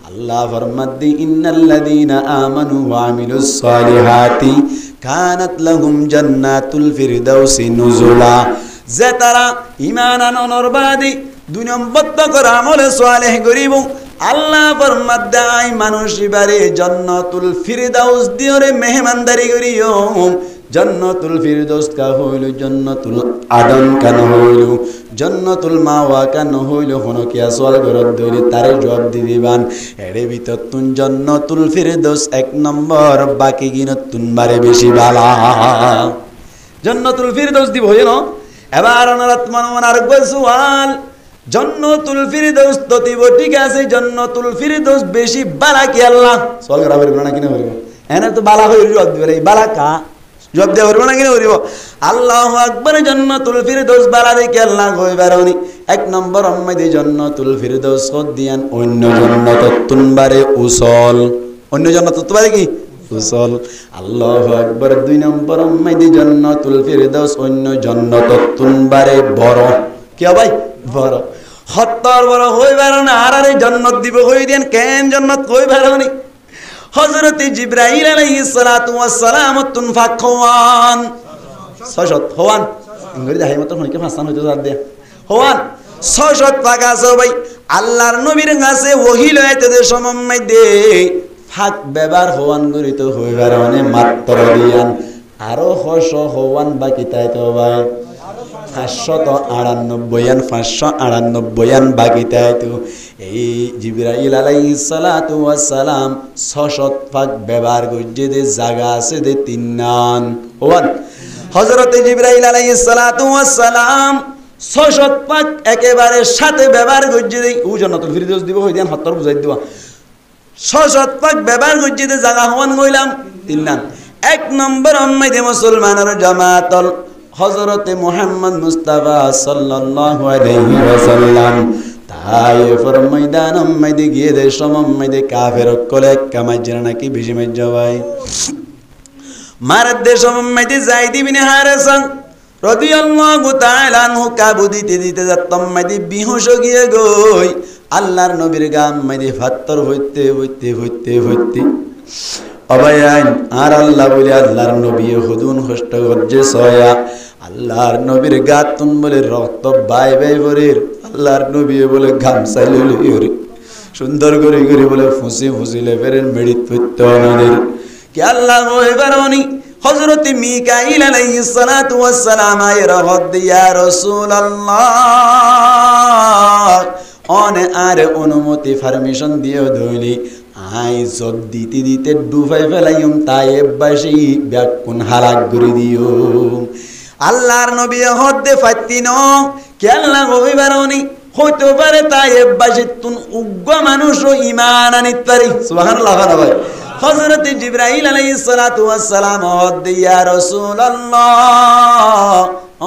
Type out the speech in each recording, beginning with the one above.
আল্লাহ ফরমাদ্দি ইন্নাল্লাযীনা আমানু ওয়া আমিলুস সালিহাতি কানাত লাহুম জান্নাতুল ফিরদাউসি নুজুলা। যে তারা ঈমান আনর বাদী 2 নম্বর করে আমলে সালেহ করিব, আল্লাহ ফরমাদ্দে আই মানুষ ইবারে জান্নাতুল ফিরদাউস দিওরে মেহমানদারি করিও। জান্নাতুল ফিরদাউস কা হইল জান্নাতুল আদন কান হইল জান্নাতুল মাওয়া কান হইল হন কিয়া সওয়াল করত দইলে তারে জবাব দিদিবান এরে ভিতর তুন জান্নাতুল ফিরদাউস 1 নম্বর, বাকি গিনত তুন বারে বেশি বালা জান্নাতুল ফিরদাউস দিব হইল। এবার অনারাত মন আর গোসওয়াল জান্নাতুল ফিরদাউস তো দিব, ঠিক আছে, জান্নাতুল ফিরদাউস বেশি বালা কি আল্লাহ সওয়াল করা হইল না কিনা হইল এনে তো বালা হইল জবাব দিবে এই বালা কা জবাব দেওয়া হইব না কিনা হইব। আল্লাহু আকবার জান্নাতুল ফিরদাউস বালা দেখে আল্লাহ কইবারনি 1 নম্বর আম্মাদি জান্নাতুল ফিরদাউস দিয়ান অন্য জান্নাতত তুনবারে উসল, অন্য জান্নাতত বারে কি উসল। আল্লাহু আকবার 2 নম্বর আম্মাদি জান্নাতুল ফিরদাউস অন্য জান্নাতত তুনবারে বড় কি ভাই বড় হত্তর বড় হইবার না আর জান্নাত দিব কই দেন কেন জান্নাত কইবারনি। হযরত জিবরাইল আলাইহিস সালাতু ওয়াস সালাম তুন ফাকওয়ান সশত হওয়ান ইংরেজি হাই মত হনিকে ভাষণ হইতো জান দে হওয়ান সশত ফাকা সবাই আল্লাহর নবীর কাছে ওহী লইতে দে সময় দে ফাক ব্যবহার হওয়ান গরিত হইবার মানে মাত্র দিয়ান আরো হস হওয়ান বাকি তাই তো ভাই 598 বাকি তাই তো। এই জিবরাইল আলাইহিস সালাতু ওয়াস সালাম 600 পাক ব্যবহার করছে যে জায়গা আছে দে 3 নান ওয়ান। হযরত জিবরাইল আলাইহিস সালাতু ওয়াস সালাম 600 পাক একেবারে সাথে ব্যবহার করছে যে ও জান্নাতুল ফিরদাউস দিব হই দেন হত্তর বুঝাই দিবা 600 পাক ব্যবহার করছে যে জায়গা হওয়ান কইলাম 3 নান। 1 নম্বর উম্মতে মুসলমানের জামাতল হযরতে মুহাম্মদ মুস্তাফা সাল্লাল্লাহু আলাইহি ওয়াসাল্লাম তায়েফের ময়দান মধ্যে গিয়ে দে সমমধ্যে কাফের কোলে কামাজরা নাকি বেশি মজ্জাবাই মারাদ দে সমমধ্যে যাইদ ইবনে হারিসা রাদিয়াল্লাহু তাআলা আনহু কাবু দিতে দিতে যাতম মধ্যে বিহুশ গিয়ে গই আল্লাহর নবীর গাম মধ্যে ফাত্তর হইতে হইতে হইতে হইতে অবায়ান আর আল্লাহ বলে আল্লাহর নবী হুদুন কষ্ট গজ্জে সয়া আল্লাহর নবীর গাতুন বলে রক্ত বাই বাই করে আল্লাহর নবী বলে গামছা লইলে সুন্দর করে করে বলে ফুসি ফুসিলে ফেরেন মেডিত পড়তে আমাদের কি আল্লাহ কইবারনি হযরত মিকাইল আলাইহিস সালাতু ওয়াস সালাম আয় রহদ ইয়া রাসূলুল্লাহ অনে আর অনুমতি পারমিশন দিও ধইলি আই সব দিতে দিতে ডুবাই ফেলাইম তায়েববাসী ব্যাকুন হালাক করে দিও। আল্লাহর নবী হদ্দে ফাতিন কে আল্লাহ কইবারনি হইতে পারে তায়েববাসী তুন উগ্র মানুষ ও ঈমান আনিত পারি সুবহানাল্লাহ ভাই। হযরত জিবরাইল আলাইহিস সালাতু ওয়াস সালাম হদ্দে ইয়া রাসূলুল্লাহ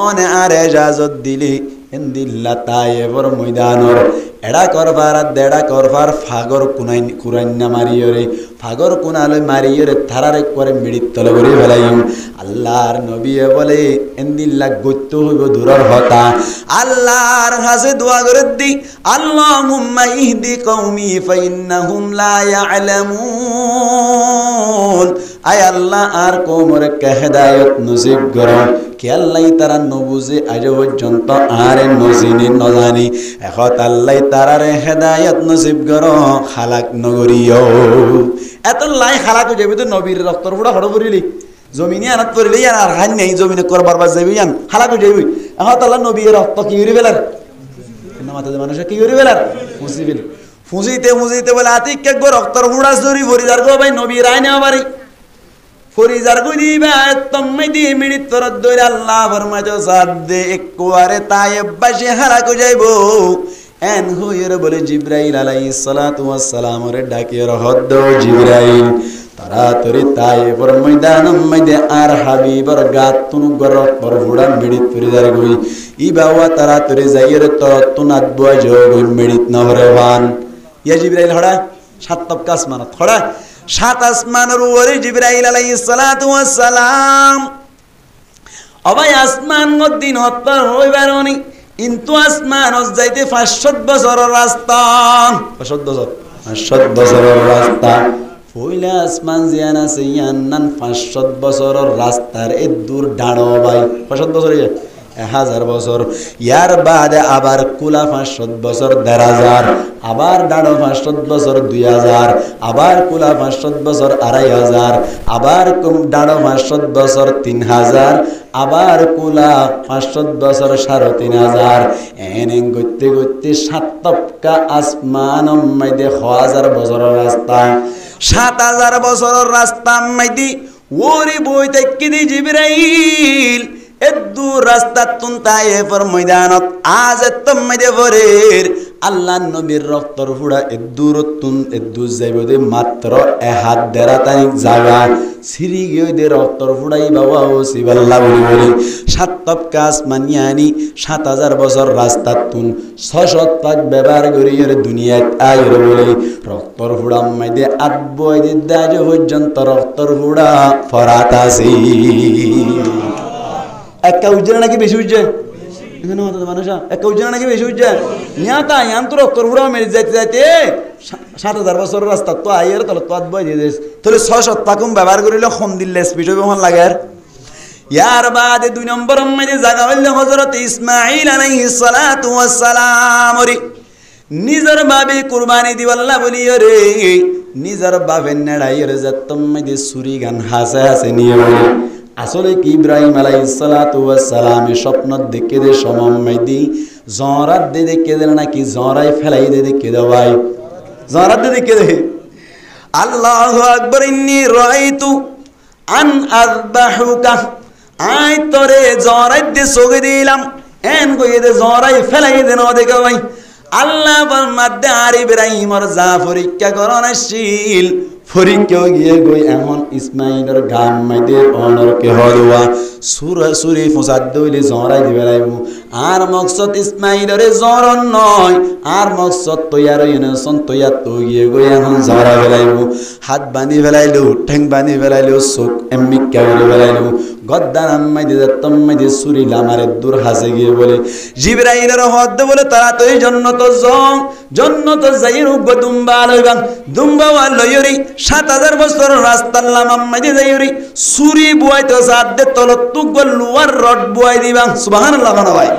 অনে আর ইজাজত দিলি এন্দিল্লা তায়েবর ময়দানর এড়া করবার দেড়া করবার ফাগর কুনাই কুরান্না মারিয়রে ফাগর কুনালে মারিয়রে থারারে করে মিড়িত তলে করে ফেলাইম। আল্লাহর নবী বলে এন্দিল্লা গত্য হইব দূরের হতা আল্লাহর কাছে দোয়া করে দি আল্লাহুম্মা ইহদি কওমি ফাইন্নাহুম লা ইয়ালামুন। আয় আল্লাহ আর কওমরে কে হেদায়েত নসিব করো কে আল্লাহ তারা নবুজে আজ পর্যন্ত আরে নজিনি নজানি এখন আল্লাহ তারারে হেদায়েত নসিব করো খালাক নগরিও এত লাই খালাক যাবি তো নবীর রক্তর ফুড়া হড় পড়িলি জমিনে আনাত পড়িলি আর হান নেই জমিনে করবার বাস যাবি আন খালাক যাবি এখন আল্লাহ নবীর রক্ত কি করে ফেলার মাথা মানুষ কি করে ফেলার ফুসি ফেলি ফুসিতে ফুসিতে বলে আতিক কে গো রক্তর ফুড়া জরি ভরি যার গো ভাই নবীর আয় নেওয়া বাড়ি ফরিজার গুদিবা তম্মদি মিনিট তরদ দইরা আল্লাহ ফরমাইতো সাদে একবারে তায়েববাসী হালাক যাইবো এন হইরে বলে জিবরাইল আলাইহিস সালাতু ওয়াস সালাম রে ডাকির হদ্দ জিবরাইল তাড়াতাড়ি তায়েবর ময়দানম মধ্যে আর হাবিবর গাতুন গরত পরহুড়া মিনিট ফরিজার গুই ইবাওয়া তাড়াতাড়ি যাইরে তরতুন আদবুয়া জগই মিনিট নহরেবান ইয়া জিবরাইল হড়া সাত তবকা আসমানত হড়া 7 আসমানের উপরে জিবরাইল আলাইহিস সালাতু ওয়াস সালাম অবাই আসমান মদিন হত্তর হইবারনি কিন্তু আসমান যাইতে 500 বছরের রাস্তা 500 বছর 500 বছরের রাস্তা পয়লা আসমান জিয়ান আছে ইয়ান্নান 500 বছরের রাস্তার এ দূর ডাড়ো ভাই 500 বছর 1000 বছর ইয়ার বাদে আবার কুলা 500 বছর 1000 আবার ডাড়ো 500 বছর 2000 আবার কুলা 500 বছর 2500 আবার ডাড়ো 500 বছর 3000 আবার কুলা 500 বছর 3500 এনে গতে গতে 7 তপকা আসমান মাইদে 1000 বছরের রাস্তা 7000 বছরের রাস্তা মাইদি ওরে বইতে কি দি জিবরাইল এদু রাস্তা তুন তায়েফের ময়দানত আজ এতম মধ্যে ভরের আল্লাহ নবীর রক্তর ফুড়া এদুরতুন এদু যাইবদে মাত্র হাত দেরাতানি জায়গা সিরি গিয়ে দে রক্তর ফুড়াই বাবা ও সিবাল্লাহ বলি 7 তপকা আসমানিয়ানি 7000 বছর রাস্তা তুন 600 পাক ব্যবহার করি এর দুনিয়াত আইর বলে রক্তর ফুড়া মধ্যে আব্বই দে দাজ পর্যন্ত রক্তর ফুড়া ফরাত আসি একটা উজ্জ্বল নাকি বেশি উজ্জ্বল এখানে মানুষ একটা উজ্জ্বল নাকি বেশি উজ্জ্বল ইয়াতা ইয়ান তো রক্তর ফুড়া মেরে যাইতে যাইতে 7000 বছর রাস্তা তো আইয়ের তলে তো আদবই দিয়ে দিস তাহলে 600 পাকুম ব্যবহার করিলে কম দিলে স্পিড হবে মন লাগে ইয়ার বাদে 2 নম্বর মধ্যে জায়গা হইল হযরত ইসমাঈল আলাইহিস সালাতু ওয়াস সালাম নিজের বাবে কুরবানি দিবাল্লাহ বলি রে নিজের বাবে নেড়াইয়ের যতম মধ্যে সুরি গান হাসে হাসে নিয়ে বলে আসলে কি ইব্রাহিম আলাইহিস সালাতু ওয়াস সালাম স্বপ্ন দেখে দে সমম্মাইদি জরাত দে দেখে দে নাকি জরাই ফেলাই দে দেখে দে ভাই জরাত দে দেখে দে আল্লাহু আকবার ইন্নী রাআইতু আন আযবাহুকা আই তোরে জরাই দে সোগে দিলাম এন কইয়ে দে জরাই ফেলাই দে না দেখে ভাই আল্লাহ বল মাদ্দে আর ইব্রাহিমর যা পরীক্ষা করন আসিল ফরিকেও গিয়ে গই এমন ইসমাইলের গান মাইদের অনরকে হদুয়া সুরি ফুসাদ দইলে জরাই দিবে লাইব আর মকসদ ইসমাইলের জরন নয় আর মকসদ তৈয়ার ইনসন তৈয়ার তো গিয়ে গই এখন জরা বেলাইব হাত বাঁধি ফেলাইলো ঠ্যাং বাঁধি ফেলাইলো চোখ এমনি কেবলে ফেলাইলো গদ্দার আম্মাই দিয়ে তম্মাই দিয়ে সুরি লামারে দূর হাসে গিয়ে বলে জিবরাইলের হদ বলে তারা তো এই জন্নত যাই রুগ দুম্বা লইবান দুম্বা লইরি 7000 বছর রাস্তার লামাম্মাই দিয়ে যাইরি সুরি বুয়াইতে সাদে তলত তুগল লুয়ার রড বুয়াই দিবা সুবহানাল্লাহ ভাই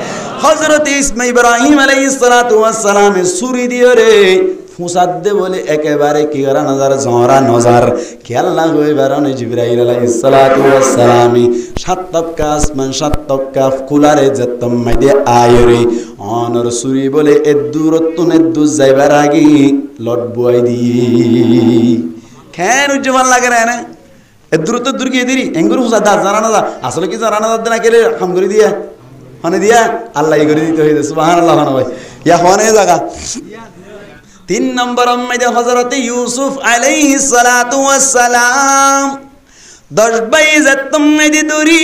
হযরত ইব্রাহিম আলাইহিস সালাতু ওয়াস সালাম সুরি দিয়ে রে ফুসাদে বলে একেবারে কি করা নজর জরা নজর খেয়াল না হয়ে বেরোনে জিবরাইল আলাইহিস সালাতু ওয়াস সালাম 7 তপকা আসমান 7 তপকা কুলারে যতম মাইদে আয়রে অনর সুরি বলে এদুরতুন এদু যাইবার আগে লট বুয়াই দি কেন উজ্জ্বল লাগে না এদুরত দূর গিয়ে দিরি এঙ্গুর ফুসাদ জানা না আসলে কি জানা না না কেলে হাম করে দিয়া হনে দিয়া আল্লাহ করে দিতে হইছে সুবহানাল্লাহ ভাই ইয়া হনে জায়গা 3 নম্বর মধ্যে হযরত ইউসুফ আলাইহিস সালাতু ওয়াস সালাম 10 বাই যতম মধ্যে দড়ি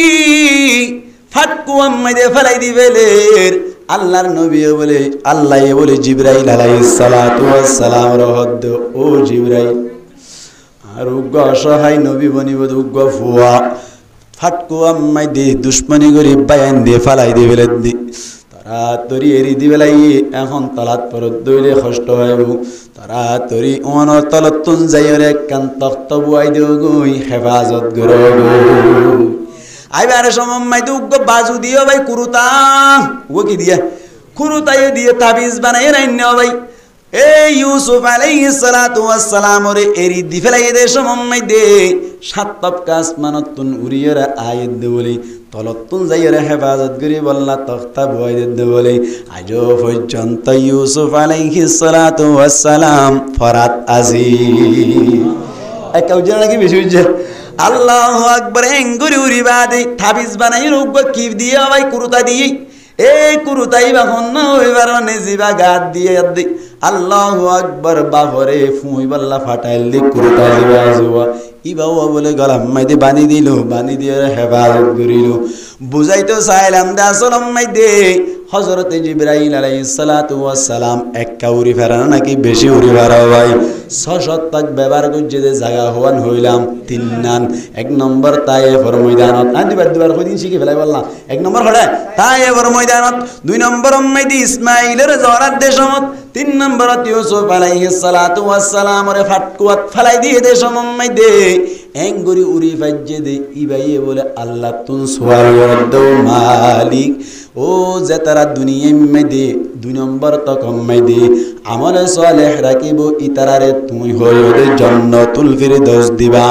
ফাটকু মধ্যে ফেলাই দিবেলের আল্লাহর নবী বলে আল্লাহ বলে জিবরাইল আলাইহিস সালাতু ওয়াস সালাম রহদ ও জিবরাইল আর উগ্র অসহায় নবী বনিব উগ্র ফুয়া ফাটকু আম্মাই দে দুশ্মনী করি বায়ান দিয়ে ফেলাই দিবেলের দি তাড়াতাড়ি এরি দিবেলাই এখন তলাত পরত দইলে কষ্ট হইব তাড়াতাড়ি অনর তলত তুন যাইরে কান তখ্ত বুয়াই দিও গই হেফাজত করো আইবারে সমম্মাই দুগ্গ বাজু দিও ভাই কুরুতা ও কি দিয়া কুরুতাই দিয়ে তাবিজ বানাই রাইন্না ভাই এই ইউসুফ আলাইহিস সালাতু ওয়াস সালাম রে এরি দি ফেলাই দে সমম্মাই দে 7 তপকা আসমানতুন উরিয়রা আয়াত দে বলে তলতুন যাইরে হেফাজত করি বল্লা তখতা বুয়াই দে বলে আজো পর্যন্ত ইউসুফ আলাইহিস সালাতু ওয়াস সালাম ফরাত আজি একাউ জানা কি বেশি হইছে আল্লাহু আকবার এঙ্গুরি উরি বাদে তাবিজ বানাই রুগ কি দিয়ে ভাই কুরুতা দিয়ে এই কুরুতাই বাহন না হইবার নেজিবা গাদ দিয়ে দি আল্লাহু আকবার বাহরে ফুই বল্লা ফাটাইল দি কুরুতা দিবা জুয়া ইবাও বলে গলাম মাইতে বানি দিল বানি দিয়ে হেফাজত করিল বুঝাইতো চাইলাম দে আসল মাইদে হযরতে জিবরাইল আলাইহিস সালাতু ওয়াস সালাম একা উড়ি ফেরানো নাকি বেশি উড়ি ফেরা ভাই 600 তক ব্যবহার করছে যে জায়গা হওয়ান হইলাম 3 নান 1 নম্বর তায়েফের ময়দানত আদি দুবার কদিন শিখে ফেলাই বললাম 1 নম্বর হড়া তায়েফের ময়দানত 2 নম্বর মাইদি ইসমাইলের জরাত দেশমত 3 নম্বর ইউসুফ আলাইহিস সালাতু ওয়াস সালাম রে ফাটকুয়াত ফেলাই দিয়ে দেশম মাইদে এঙ্গুরি উড়ি ফাজ্জে দে ইবাইয়ে বলে আল্লাহ তুন সুবহানাল্লাহ মালিক ও যে তারা দুনিয়া মেদে 2 নম্বর তক মেদে আমল সালেহ রাখিব ইতারারে তুমি হইরে জান্নাতুল ফিরদৌস দিবা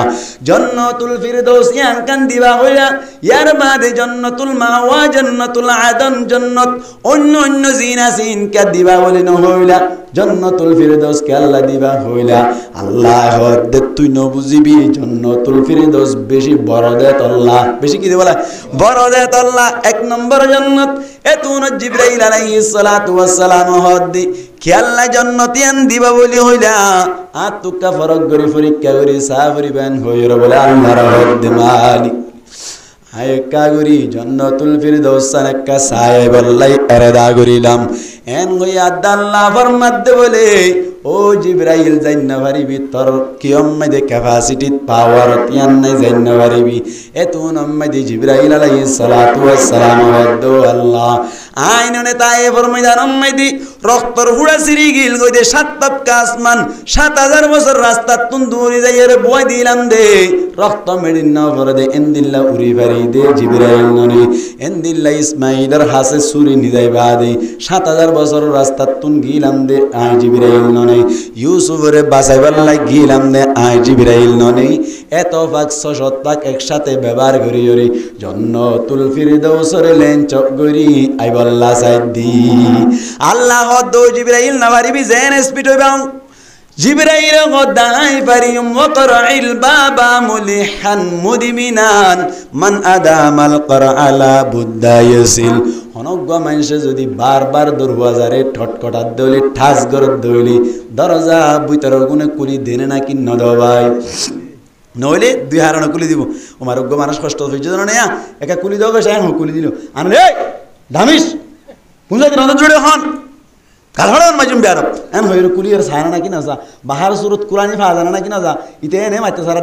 জান্নাতুল ফিরদৌস ইয়ান কান দিবা হইলা ইয়ার বাদে জান্নাতুল মাওয়া জান্নাতুল আদন জান্নাত অন্য অন্য জিনাসিন কে দিবা বলে ন হইলা জান্নাতুল ফিরদৌস কে আল্লাহ দিবা হইলা আল্লাহ হদে তুই ন বুঝিবি জান্নাতুল ফিরদৌস বেশি বড় দেত আল্লাহ বেশি কি বলা বড় দেত আল্লাহ 1 নম্বর জান্নাত এতুন জিবরাইল আলাইহিস সালাতু ওয়াস সালাম হদ্দি কি আল্লাহ জান্নাতিয়ান দিবা বলি হইলা আতুকা ফরক গরি পরীক্ষা করি সাফরিবান হইর বলে আল্লাহর হদ্দি মালিক আয় কাগুরি জান্নাতুল ফিরদৌস সানাকা সায়ে বল্লাই এরাদা করিলাম এন হইয়া আল্লাহ ফরমাতে বলে ও জিবরাইল জান্না ভারিবি তোর কিয়ামতে ক্যাপাসিটি পাওয়ার তিয়ান নাই জান্না ভারিবি এতুন আম্মাদি জিবরাইল আলাইহিস সালাতু ওয়াস সালাম ওয়াদু আল্লাহ আইননে তায়েফের ময়দান আম্মাদি রক্তর হুড়া সিরি গিল গইদে 7 তবকা আসমান 7000 বছর রাস্তা তুন দূরে যাইয়ে রে বয় দিলাম দে রক্ত মেডিন না করে দে এন্দিল্লা উরি বাড়ি দে জিবরাইল ননি এন্দিল্লা ইসমাইলের হাসে সুরি নিদাইবা দে 7000 বছর রাস্তা তুন গিলাম দে I Jibrail Noni ইউসুফরে বাঁচাইবার lie গিলাম they I জিবরাইল ননি এত ফাক 600 পাক একসাথে ব্যবহার করি করি জান্নাতুল ফিরদৌসরে লেন চক গরি আই বল্লা সাইদি আল্লাহ দো জিবরাইল নাবারিবি জেন স্পিড হইবাম জিবরাইল গদাই পারিম ওয়াকরাইল বাবা মুলিহান মুদিমিনান মান আদামাল করাআলা বুদ্দা ইয়াসিল অনগ্য মানুষে যদি বারবার দরওয়াজারে ঠটকটাত দইলি ঠাস গরত দইলি দরজা ভিতর গুনে কুলি দেনে নাকি নদবাই নইলে 2 হারানো কুলি দিব ওমার অজ্ঞ মানুষ কষ্ট হইছে জানো না একা কুলি দাও গেছে হ্যাঁ কুলি দিল আন রে ধামিস পুজা দিন জুড়ে হন কালহড়ন মাজুম বেয়ারব এন হইর কুলিয়ার সানা নাকি না যা বাহার সুরত কুরআনি ফা জানা নাকি না যা ইতে নে মাইতে সারা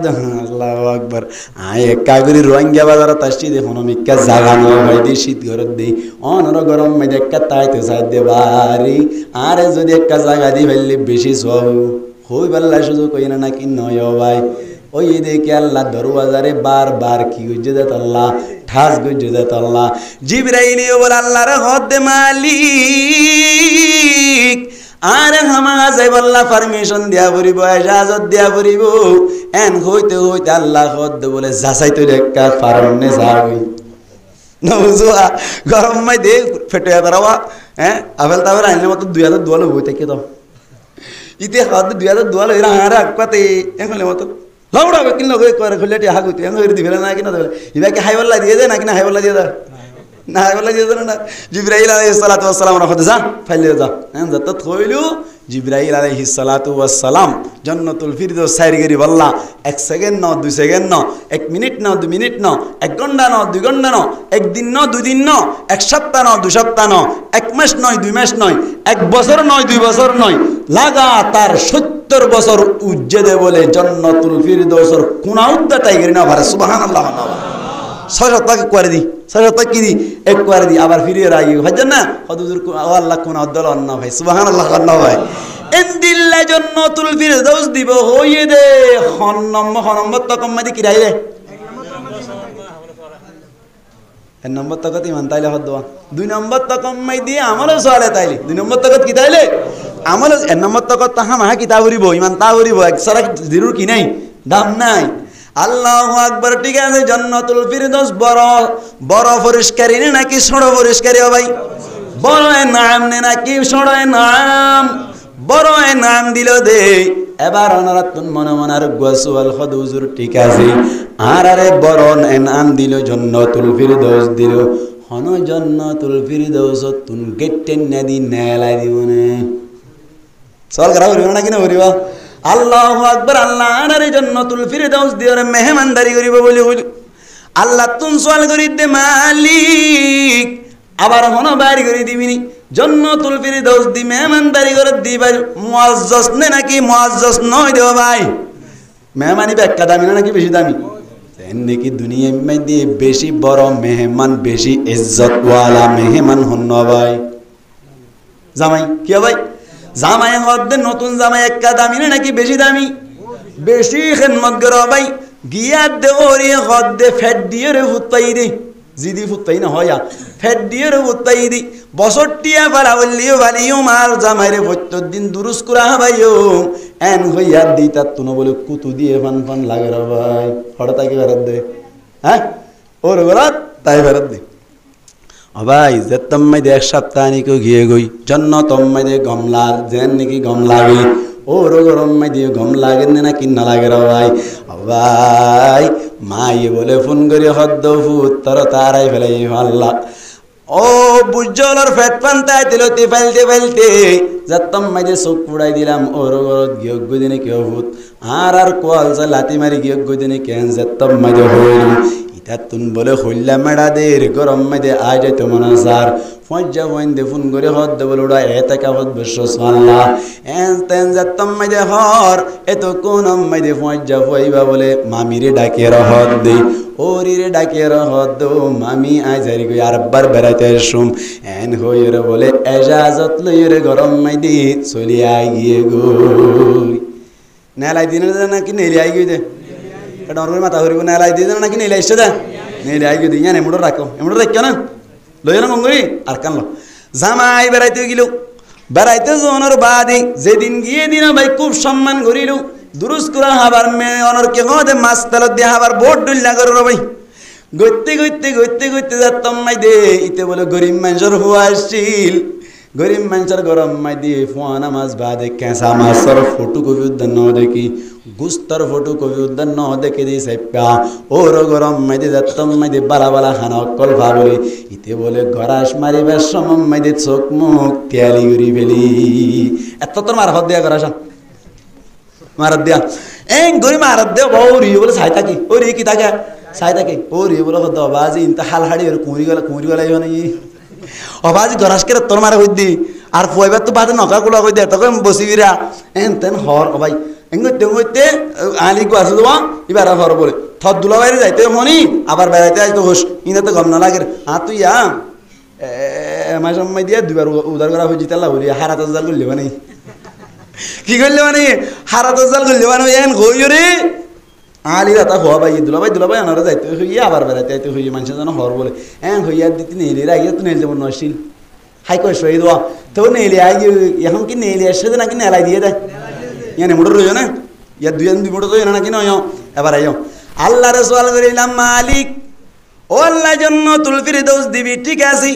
আল্লাহু আকবার আয় কাগরি রোহিঙ্গা বাজার তাসি দেখুন মিক্কা জাগানো ভাই দি শীত ঘরত দেই অনর গরম মে দেখা তাইতে সাই দে বাড়ি আরে যদি একটা জায়গা দি ফেললে বেশি সব হই বাল্লা সুযোগ কই না নাকি নয় ভাই ওই দেখে আল্লাহ দরওয়াজারে বারবার কি গুজে দেত আল্লাহ ঠাস গুজে দেত আল্লাহ জিবরাইলিও বলে আল্লাহর হদ মালিক আরে হামা যাইব আল্লাহ পারমিশন দিয়া পড়িব ইজাজত দিয়া পড়িব এন হইতে হইতে আল্লাহ হদ বলে যাচাইতে দেখা পারনে যাবি নজুয়া গরম মাই দে ফেটে বেরাওয়া হ্যাঁ আবেল তাবেল আইলে মত 2000 দোয়াল হই থেকে তো ইতে হদ 2000 দোয়াল এরা হারে আকপাতে এখলে মত লাউড়া কিন লগে করে খুলেটি হাগুতি এন হইর দিবেলা না কিনা দেবে ইবাকে হাইওয়াল্লা দিয়ে দে না কিনা হাইওয়াল্লা দিয়ে দে না হাইওয়াল্লা দিয়ে দে না জিবরাইল আলাইহিস সালাতু ওয়াস সালাম রাখতে যা ফাইলে যা এন যত থইলু জিবরাইল আলাইহিস সালাতু ওয়াস সালাম জান্নাতুল ফিরদৌস সাইর গরি বল্লা 1 সেকেন্ড ন 2 সেকেন্ড ন 1 মিনিট ন 2 মিনিট ন 1 ঘন্টা ন 2 ঘন্টা ন 1 দিন ন 2 দিন ন 1 সপ্তাহ ন 2 সপ্তাহ ন 1 মাস নয় 2 মাস নয় 1 বছর নয় 2 বছর নয় লাগাতার 70 বছর উজ্জেদে বলে জান্নাতুল ফিরদৌসের কোনা উদ্দাটাই গরি না ভারে সুবহানাল্লাহ 600 টাকা করে দি 600 টাকা কি দি এক করে দি আবার ফিরে রাগি ভাইজান না হুজুর আল্লাহ কোনা উদ্দাল না ভাই সুবহানাল্লাহ না ভাই এন্দিল্লা জান্নাতুল ফিরদৌস দিব হইয়ে দে নম্বর তো কম মাদি কি রাইলে এক নম্বর তকত ইমান তাইলে হদ দোয়া 2 নম্বর তো কম মাই দিয়ে আমলও চলে তাইলে 2 নম্বর তকত কি তাইলে আমল এক নম্বর তকত তাহা মাহা কিতাব হরিব ইমান তা হরিব এক সারা জরুর কি নাই দাম নাই আল্লাহু আকবার ঠিক আছে জান্নাতুল ফিরদৌস বড় বড় পরিষ্কারী নাকি ছোট পরিষ্কারী ভাই বড় নাম নে নাকি ছোট নাম বড় নাম দিল দে এবার অনারাতুন মনে মনে আর গোসওয়াল খদ হুজুর ঠিক আছে আর আরে বড় নাম দিল জান্নাতুল ফিরদৌস দিল হন জান্নাতুল ফিরদৌস তুন গেটেন নদী নেলাই দিবনে চল করা হইব না কিনা হইব আল্লাহু আকবার আল্লাহ আরে জান্নাতুল ফিরদৌস দিওরে মেহমানদারি করিব বলি হইল আল্লাহ তুন সোয়াল করি দে মালিক আবার হনো বাড়ি করে দিবিনি জান্নাতুল ফিরদাউস দি মেহমানদারি করে দিবার মুআজ্জাজ নে নাকি মুআজ্জাজ নয় দেও ভাই মেহমানি ব্যাখ্যা দামি না নাকি বেশি দামি এনে কি দুনিয়ার মধ্যে বেশি বড় মেহমান বেশি ইজ্জত ওয়ালা মেহমান হন না ভাই জামাই কি ভাই জামাই হদ্দে নতুন জামাই একটা দামি না নাকি বেশি দামি বেশি খিদমত করো ভাই গিয়া দেওরি হদ্দে ফেট দিয়ে রে ফুতাই দে জিদি ফুতাই না হয়া ফেট দিয়ে রে ফুতাই দি বছরটিয়া পারা বললিও ভালিও মার জামাইরে প্রত্যেকদিন দুরুস করা ভাইও এন হইয়া দি তার তুনো বলে কুতু দিয়ে ফান ফান লাগে রে ভাই হঠাৎ তাকে ফেরত দে হ্যাঁ ওর ঘরাত তাই ফেরত দে ভাই যে তম্মাই দে এক সপ্তাহ নিকে গিয়ে গই জন্য তম্মাই দে গমলার যেন নাকি গম লাগে ওর গরম মাই দিয়ে গম লাগে না কিনা লাগে রে ভাই ভাই মাই বলে ফোন করে হদ্দ ফুত তর তারাই ফেলাই আল্লাহ ও বুজ্জলর ফেট পান্তায় দিলতে ফেলতে ফেলতে যাতম মাঝে চোখ পুড়াই দিলাম ওর ঘরত গিয়ে দিনে কেউ ভূত আর কোয়াল যা লাতি মারি গিয়ে দিনে কেন যাতম মাঝে হইল ইটা তুন বলে হইলা মেড়া দের গরম মাঝে আয় যায় তো মনে সার ফজ্জা বইন দে ফোন করে হদ দে বলে ওরা এতে কাবত বিশ্বাস আল্লাহ এন তেন যাতম মাঝে হর এত কোন মাঝে ফজ্জা হইবা বলে মামিরে ডাকে রহদ দে ওরিরে ডাকে রহদ দো মামি আজারি গই আরবার বেড়াইতে শুম এন হইরে বলে এজাজত লইরে গরম মাইদি চলি আই গিয়ে গই নেলাই দিন নাকি নেলি আই গই দে ডর মাথা হরিব নেলাই দিন নাকি নেলি আইছে দে নেলি আই গই দিন এমুড়ো রাখো এমুড়ো রাখো না লই না মঙ্গরি আর কান লো জামাই বেড়াইতে গিল বেড়াইতে জনের বাদে যেদিন গিয়ে দিন ভাই খুব সম্মান করিল দুরুস করা হাবার মে অনর কে হদে মাছ তেলত দিয়ে হাবার বোট ডুল্লা করো ভাই গইতে গইতে গইতে গইতে যাতম মাই দে ইতে বলে গরিব মানুষের হুয়া আসছিল গরিব মানুষের গরম মাই দিয়ে ফোয়ানা মাছ বাদে কেঁচা মাছের ফটো কবি উদ্যান ন দেখি গুস্তর ফটো কবি উদ্যান ন দেখে দিয়ে সাইপা ওর গরম মাই দিয়ে যাতম মাই দিয়ে বালা বালা খানা অকল ভাবলে ইতে বলে গরাস মারিবার সমম মাই দিয়ে চোখ মুখ তেয়ালি গড়ি ফেলি এত তোর মার হদ দিয়া গরাসান মারাত দিয়া এং গরি মারাত দেও বৌরি বলে ছাই থাকি ওরি কি থাকে ছাই থাকে ওরি বলে হদ বাজি ইনতা হাল হাড়ি ওর কুঁড়ি গলা ইহনে ই অবাজি গরাস করে তোর মারা কই দি আর ফুয়াইবার তো বাদে নকা কুলা কই দে তোকে বসি গিরা এন তেন হর ভাই এঙ্গতে এঙ্গতে আলি গো আসলো এবার হর বলে থর দুলা বাইরে যাইতে হনি আবার বেড়াইতে আইতো হোস ইনা তো গম না লাগে আ তুই আ মাঝে সময় দিয়া দুবার উদার করা হয়ে জিতাল্লা বলি হারাত জাল করলে মানে কি করলে মানে হারাত জাল করলে মানে এন কই রে আলি রাতা হওয়া ভাই দুলাভাই আনারা যাইতে হইয়া আবার বেড়াইতে আইতে হইয়া মানুষের যেন হর বলে এন হইয়া দিতে নেইলি রাগিয়ে তো নেইল যাবো নসিল হাই কই সই দেওয়া তো নেইলি আই এখন কি নেইলি আসছে নাকি নেলাই দিয়ে দেয় ইয়ানে মোটর রইও না ইয়া দুই মোটর রইও না নাকি নয় এবার আইও আল্লাহ রে সোয়াল করিলাম মালিক ও আল্লাহ জান্নাতুল ফিরদাউস দিবি ঠিক আছে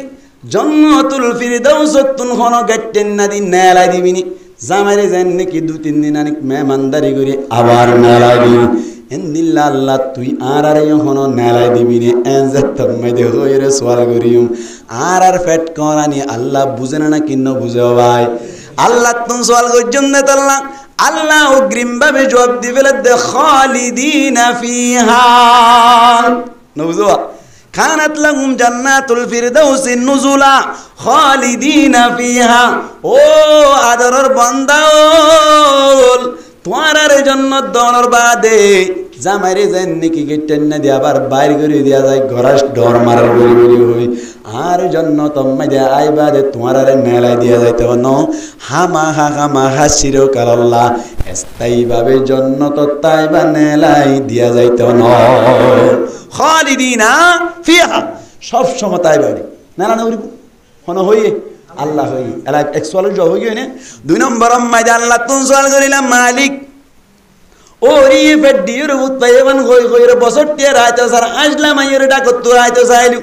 জান্নাতুল ফিরদাউস তুন হনো গাট্টেন না দিন নেলাই দিবিনি জামাইরে জান নাকি 2-3 দিন আনিক মেহমানদারি করে আবার নেলাই দিবি এন্দিল্লা আল্লাহ তুই আর হনো নেলাই দিবি রে এন যাতম মাইদে হইরে সোয়াল করিম আর ফেট করানি আল্লাহ বুঝে না কিন্ন বুঝে ভাই আল্লাহ তুন সোয়াল করছেন না তাল্লাহ আল্লাহ অগ্রিম ভাবে জবাব দিবে দে খালিদিনা ফিহা নবুজা কানাত লাহুম জান্নাতুল ফিরদাউসি নুজুলা খালিদিনা ফিহা ও আদরের বান্দাওল তোমার জন্য দনর বাদে জামাইরে যেন নাকি গেটেন না দিয়ে আবার বাইর করে দেওয়া যায় গরাস ডর মারার বলি বলি হই আর জন্য তম্মাই দিয়ে আই বাদে তোমার আরে মেলায় দিয়া যাইতে ন হামা চিরকাল আল্লাহ স্থায়ীভাবে জন্য তো তাই বা নেলাই দিয়া যাইতে ন খালিদিনা ফিহা সব সময় তাই বাড়ি মেলা না উড়িব হন হইয়ে আল্লাহ হই এলা একচুয়ালি জব হই গিয়ে 2 নম্বর মাইদা আল্লাহ তুন সোয়াল করিলাম মালিক ওরি ফেডির উৎপায়ন হই রে বছর তে রাইতে সার আসলাম আইর ডাকত রাইতে চাইলু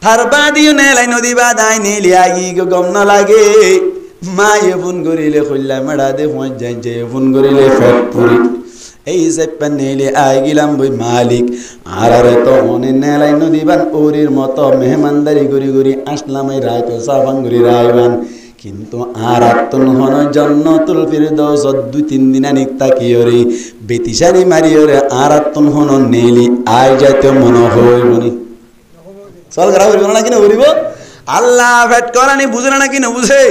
থার বাদিও নেলাই নদী বাদাই নেলি আগি গম না লাগে মায়ে ফোন করিলে কইলা মেড়া দে পৌঁছ যাই যে ফোন করিলে ফেট পুরি এই সেপেন নেলে আই গেলাম বই মালিক আর তো মনে নেলাই নদী বান ওরির মতো মেহমানদারি গরি গরি আসলাম এই রাইতো সাফান গরি রাইবান কিন্তু আর আত্মন হন জান্নাতুল ফিরদাউস 2-3 দিন আনিক তাকিয়রে বেতিশানি মারিয়রে আর আত্মন হন নেলি আই যাইতে মন হইবনি চল করা হইব না কিনা হইব আল্লাহ ফেট করানি বুঝে না কিনা বুঝে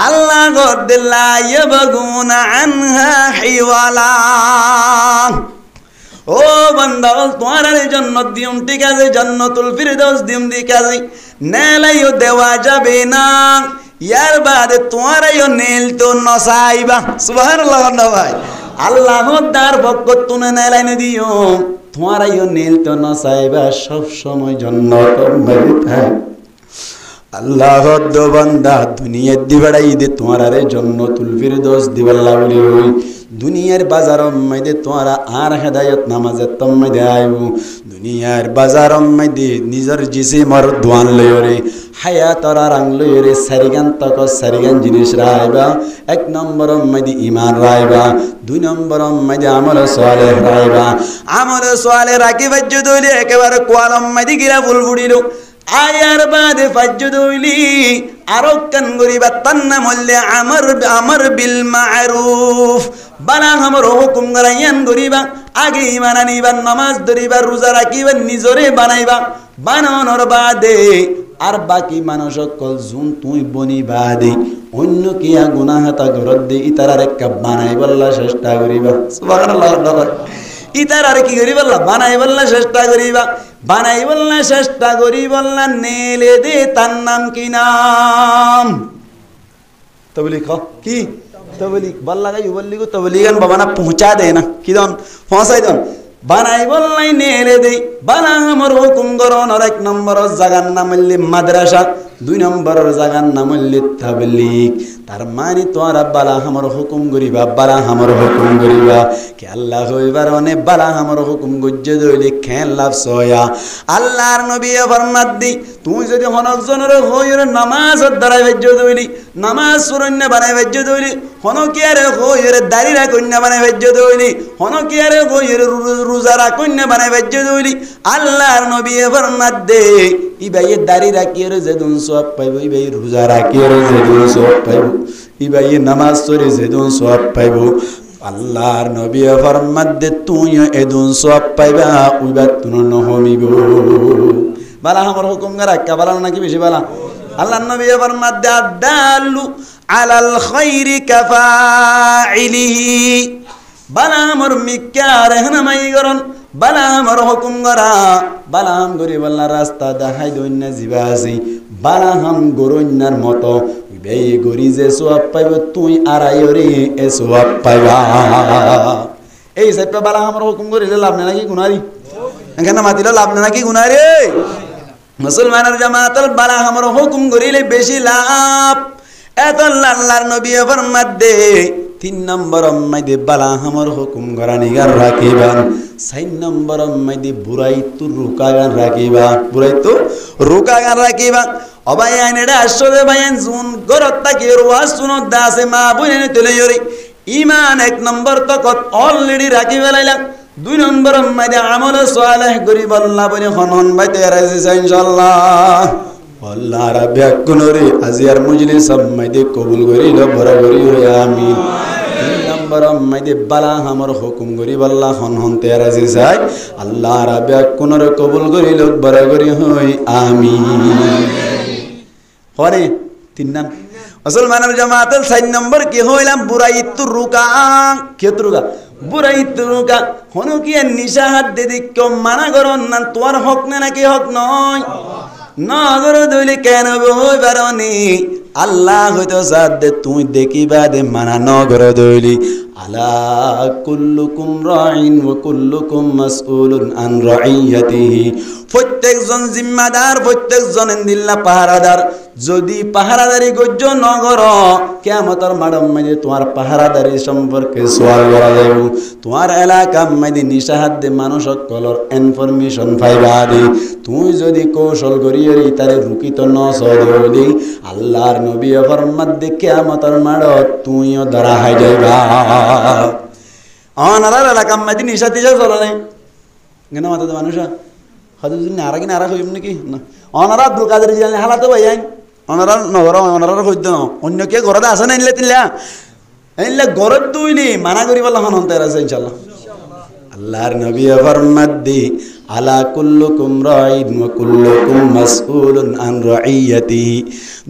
আল্লাহ গদ্দিল্লা ইয়াবগুনা আনহা হিওয়ালা ও বান্দা তোমার জান্নাত দিম ঠিক আছে জান্নাতুল ফিরদাউস দিম ঠিক আছে নেলাইও দেওয়া যাবে না ইয়ার বাদে তোমারও নেল তো নসাইবা সুবহানাল্লাহ না ভাই আল্লাহ তার পক্ষ তুনে নেলাই দিও তোমারও নেল তো নসাইবা সব সময় জান্নাত মেরে আল্লাহ দো বান্দা দুনিয়ার দিবাড়াই দে তোমার আরে জান্নাতুল ফিরদাউস দিবাল্লা বলি ওই দুনিয়ার বাজারম মধ্যে তোরা আর হেদায়ত নামাজে তম্মদে আইবু দুনিয়ার বাজারম মধ্যে নিজের জিসিমর দোয়ান লয়রে হায়াতর রাং লয়রে সারিগান তক সারিগান জিনিস রাইবা 1 নম্বরম মধ্যে ঈমান রাইবা 2 নম্বরম মধ্যে আমল সালেহ রাইবা আমল সালেহ রাখি বজ্জুদলি একেবারে কোয়ালম মধ্যে গিরা ফুল ফুড়িলো আয়ার বাদে ফাজ্জুদলি আরকান গরিবা তান্না মল্লে আমর বিল মারুফ বালা আমর হুকুম গরায়ান গরিবা আগে ঈমান আনিবা নামাজ ধরিবা রোজা রাখিবা নিজরে বানাইবা বানানোর বাদে আর বাকি মানুষ সকল জুন তুই বনিবা দে অন্য কিয়া গুনাহ তা গরদ দে ইতারার একটা বানাইবাল্লা চেষ্টা করিবা সুবহানাল্লাহ ইতারার কি করিবা বানাইবাল্লা চেষ্টা করিবা বানাইবাল্লা চেষ্টা করিবাল্লা নেলে দে তার নাম কি নাম তবলিগ কি তবলিগ বল্লা গাই বললি গো তবলিগান বাবা না পৌঁছা দে না কি দন পৌঁছাই দন বানাইবাল্লাই নেলে দে বালা আমার হুকুম করন আর 1 নম্বর জায়গার নাম হইলে মাদ্রাসা 2 নম্বর জায়গার নাম হইলে তাবলিগ তার মানে তোরা বালা আমার হুকুম করিবা বালা আমার হুকুম করিবা কে আল্লাহ হইবার অনে বালা আমার হুকুম গজ্জে দইলে খেল লাভ সয়া আল্লাহর নবী ফরমাত দি তুই যদি হনক জনের হইরে নামাজ ধরাই বজ্জে দইলি নামাজ সুরন্য বানাই বজ্জে দইলি হনকিয়ারে হইরে দাড়ি রাখন্যা বানাই বজ্জে দইলি হনকিয়ারে হইরে রোজা রাখন্যা বানাই বজ্জে দইলি আল্লাহর নবী ফরমাত দে ইবাই দাড়ি রাখিরে যেদুন সওয়াব পাইবো ইবাই রোজা রাখিরে যেদুন সওয়াব পাইবো ইবাই নামাজ পড়ে যেদুন সওয়াব পাইবো আল্লাহর নবী ফরমাত দে তুই এদুন সওয়াব পাইবা উইবা তুন নহমিব বালা আমার হুকুম রাখা বালা নাকি বেশি বালা আল্লাহর নবী ফরমাত দে আদালু আলাল খাইরি কাফাইলিহি বালা আমার মিক্কা রহনামাই করন বালা আমার হুকুম করা বালা হাম গরি বল্লা রাস্তা দেখাই দৈন্য জিবা আছে বালা হাম গরন্যার মতো বেই গরি যে সওয়াব পাইব তুই আড়াইরে এ সওয়াব পাইবা এই সেটা বালা আমার হুকুম করিলে লাভ নাই নাকি গুনারি এখানে মাতিলে লাভ নাই নাকি গুনারি মুসলমানের জামাতের বালা আমার হুকুম করিলে বেশি লাভ এত আল্লাহর নবী ফরমাত দে 3 নম্বর মধ্যে বালা আমার হুকুম করা নিগার রাখিবান 4 নম্বর মধ্যে বুরাইতু রুকাগান রাখিবা বুরাইতু রুকাগান রাখিবা অবায়ান এটা আসলে বায়ান জুন গরত তাকে ওয়াজ শুনো দাসে মা বইনে তুলে যরি ঈমান 1 নম্বর তকত অলরেডি রাখিবা লাইলা 2 নম্বর মধ্যে আমল সালেহ গরিব আল্লাহ বলে হনন বাইতে রাজি ইনশাআল্লাহ আল্লাহ রাব্বিয়া কুনরি আজিয়ার মজলিস মধ্যে কবুল করিল বরাবরি হয় আমিন 3 নম্বর মধ্যে বালা আমার হুকুম গরিব আল্লাহ হনন তে রাজি চাই আল্লাহ রাব্বিয়া কুনরে কবুল করিল বরাবরি হয় আমিন হরে 3 নাম মুসলমানের জামাতের 4 নম্বর কি হইলাম বুরাইতু রুকা কেতরুকা বুরাইতু রুকা হনো কি নিশাহাত দেদি কেউ মানা করন না তোমার হক না নাকি হক নয় নগর দইলে কেন হই পারনি আল্লাহ হইতো সাদে তুই দেখিবা দে মানা নগর দইলি আলা কুল্লুকুম রাইন ওয়া কুল্লুকুম মাসউলুন আন রাইয়াতিহি প্রত্যেকজন জিম্মাদার প্রত্যেকজন দিল্লা পাহারাদার যদি পাহারাদারি গজ্জ নগর কিয়ামতের মাঠে মানে তোমার পাহারাদারি সম্পর্কে সওয়াল করা যাইব তোমার এলাকা মানে নিশাহাত দে মানুষ সকলের ইনফরমেশন পাইবা দে তুই যদি কৌশল করিয়ে তারে রুকিত ন সদলি আল্লাহর নবী ফরমাত দে কিয়ামতের মাঠে তুইও ধরা হই যাইবা অনারা এলাকা মানে নিশাতি যা চলে নাই কেন মাথা মানুষ হাদু দিন আরা কি নারা হইম নাকি না অনারা আব্দুল কাদের জিলানী হালাতে ভাইয়ান অনারার হইতো না অন্য কে ঘরতে আছে না এনলে তিল্লা এনলে ঘরত দুইলি মানা করি বললাম হনন্তের আছে ইনশাআল্লাহ আল্লাহর নবী ফরমাদ্দি আলা কুল্লুকুম রাইন ওয়া কুল্লুকুম মাসউলুন আন রাইয়াতিহি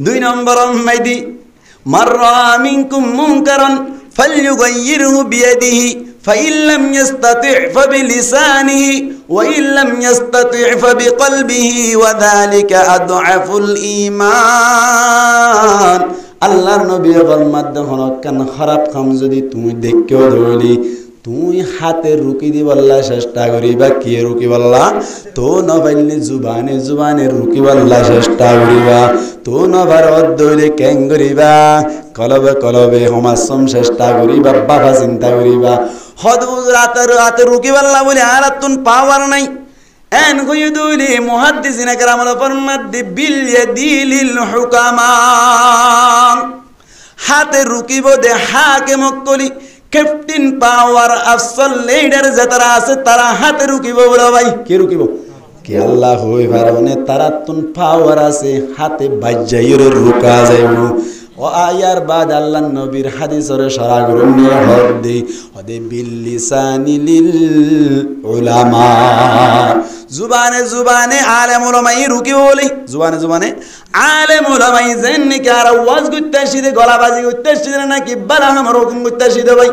2 নম্বর মাইদি মাররা মিনকুম মুনকারান ফালইয়ুগাইয়িরহু বিয়াদিহি فإن لم يستطع فبلسانه وإن لم يستطع فبقلبه وذلك أضعف الإيمان আল্লাহর নবী ফরমাদ্দে হনকান খারাপ কাম যদি তুমি দেখকেও ধরলি তুই হাতে রুকি দিবাল্লা চেষ্টা করিবা কি রুকি বললা তো নবাইলি জুবানে রুকি বললা চেষ্টা করিবা তো নবার অদ্দইলে কেং করিবা কলবে সমাসম চেষ্টা করিবা বাবা চিন্তা করিবা হদুজ রাতে রুকি বললা বলে আর তুন পাওয়ার নাই এন কই দুইলি মুহাদ্দিসিনা কেরামল ফরমাদ্দি বিল ইয়াদিলিল হুকামা হাতে রুকিব দে হাকে মক্কলি ক্যাপ্টেন পাওয়ার আফসল লিডার যারা আছে তারা হাতে রুকিব বলো ভাই কে রুকিব কে আল্লাহ হই পারনে তারা তুন পাওয়ার আছে হাতে বাজ্জাইর রুকা যাইব ও আয়ার বাদ আল্লাহ নবীর হাদিসের সরাগরম নিয়ে হদে বিল লিসানি লিল উলামা জুবানে আলেম উলামাই রুকি বলি জুবানে আলেম উলামাই জেনে কি আর ওয়াজ করতে শিদে গলাবাজি করতে শিদে নাকি বালা আমার হুকুম করতে শিদে ভাই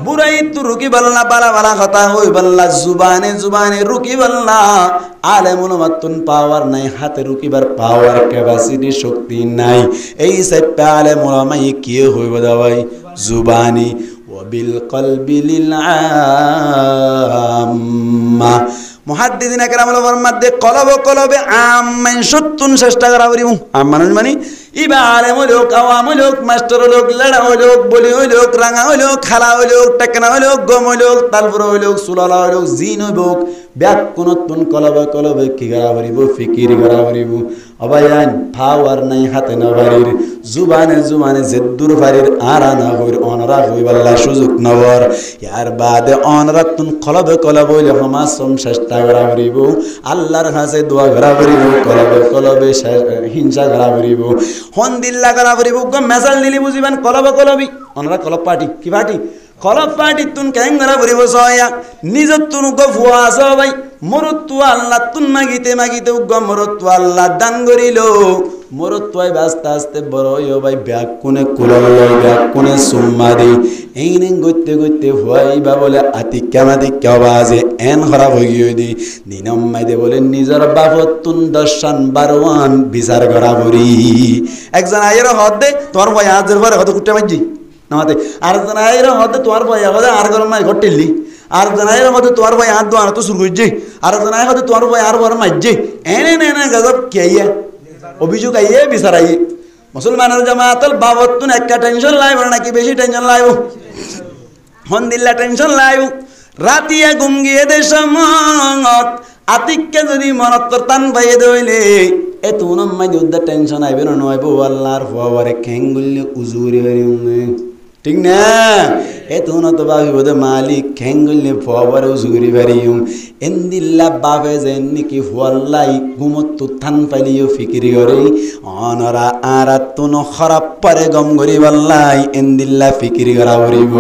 বুড়াই তু রুকি বললা বালা কথা হই বললা জুবানে রুকি বললা আলেম উলামাতুন পাওয়ার নাই হাতে রুকিবার পাওয়ার ক্যাপাসিটি শক্তি নাই এই সেপে আলেম উলামাই কি হইব দাওয়াই জুবানি ওয়া বিল কলবি লিল আম্মা মুহাদ্দিসিনা কেরামল ফরমাদ্দে কলবে আম্মান সত্তুন চেষ্টা করা করিব আম্মান মানে ইবা আলেম লোক আওয়াম লোক মাস্টার লোক লড়া লোক বলি লোক রাঙা লোক খালা লোক টেকনা লোক গম লোক তালপুর লোক সুলালা লোক জিন লোক ব্যাকুনতুন কলবে কি করা করিব ফিকির করা করিব অবায়ান পাওয়ার নাই হাতে না বাড়ির জুবানে জেদ্দুর বাড়ির আরা না হইর অনরা হই বল্লা সুযোগ নবর ইয়ার বাদে অনরাতুন কলবে হইলে সমাসম চেষ্টা করা করিব আল্লাহর কাছে দোয়া করা করিব কলবে হিংসা করা করিব হন্দিল্লা করা করিব মেসাল দিলি বুঝিবেন কলবি অনরা কলব পার্টি কি পার্টি কলব পার্টি তুন কেন করা করিব সয়া নিজত তুন গো ফুয়া সবাই মরত্তু আল্লাহ তুন মাগিতে উগ্র মরত্তু আল্লাহ দান করিল মরত্তুয় আস্তে আস্তে বড় হইও ভাই ব্যাগ কোনে সুম্মা দি এইনে গইতে হুয়াইবা বলে আতিক্কা বাজে এন খারাপ হয়ে গিয়ে দি নিনম্মাই দে বলে নিজের বাপত তুন দর্শন বারওয়ান বিচার করা করি একজন আইর হদ দে তোর ভাই আজের পরে হয়তো কুটে মাঝি নামাতে আর জন আইর হদ দে তোর ভাই হদে আর গরম মাই ঘটিলি আর জনাইর হদে তোর ভাই হাত দোয়া তো শুরু করছে আর জনাই হদে তোর ভাই আর বড় মাঝে এনে গজব কে আইয়া অভিযোগ আইয়ে বিচার আইয়ে মুসলমানের জামাতল বাবতুন একটা টেনশন লাইব নাকি বেশি টেনশন লাইব হন্দিল্লা টেনশন লাইব রাতিয়া ঘুম গিয়ে দে সমত আতিককে যদি মনত টান পাইয়ে দইলে এ তুনম মাই দুদ্দা টেনশন আইবে না নয় বউ আল্লাহর ফুয়ারে খেঙ্গুল্লি উজুরি বাড়ি ঠিক না এ তুন তো বাবি বোধ মালিক খেঙ্গুল্লি ফুয়ারে উজুরি বাড়ি এন্দিল্লা বাপে যেন নাকি ফুয়াল্লাই ঘুমত থান পাইলিও ফিকিরি করে অনরা আর তুন খারাপ পারে গম করি বললাই এন্দিল্লা ফিকিরি করা করিব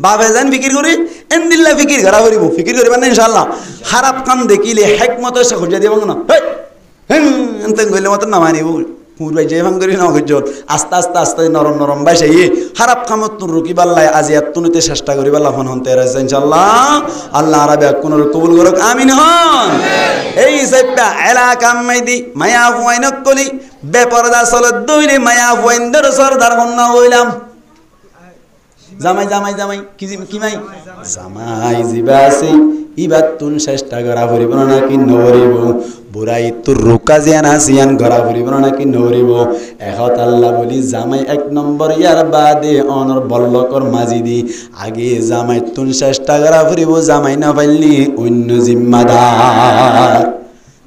বাপে যেন ফিকির করি এন্দিল্লা ফিকির করা করিব ফিকির করিবেন না ইনশাআল্লাহ খারাপ কাম দেখিলে হেকমত সে খুঁজে দিব না এনতে গইলে মত না মানিব পুরবাই যে ভাঙ করি না গজল আস্তে নরম বাইসে খারাপ কামত তুন রুকি বাল্লাই আজি তুনিতে চেষ্টা করি বাল্লা ফোন হতে রয়েছে ইনশাআল্লাহ আল্লাহ আরবে কোন কবুল করুক আমিন হন এই সেপটা এলাকা মাইদি মায়া হুয়াইনক কলি বেপরদা চলত দইলে মায়া হুয়াইন্দর সরদার বন্যা হইলাম জামাই কি মাই জামাই জিবা আছে ইবাত তুন চেষ্টা করা ফুরিব নাকি নরিব বুড়াই তোর রুকা জিয়ান করা ফুরিব নাকি নরিব এহত আল্লাহ বলি জামাই 1 নম্বর ইয়ার বাদে অনর বল্লকর মাঝি দি আগে জামাই তুন চেষ্টা করা ফুরিব জামাই না পাইলি অন্য জিম্মাদার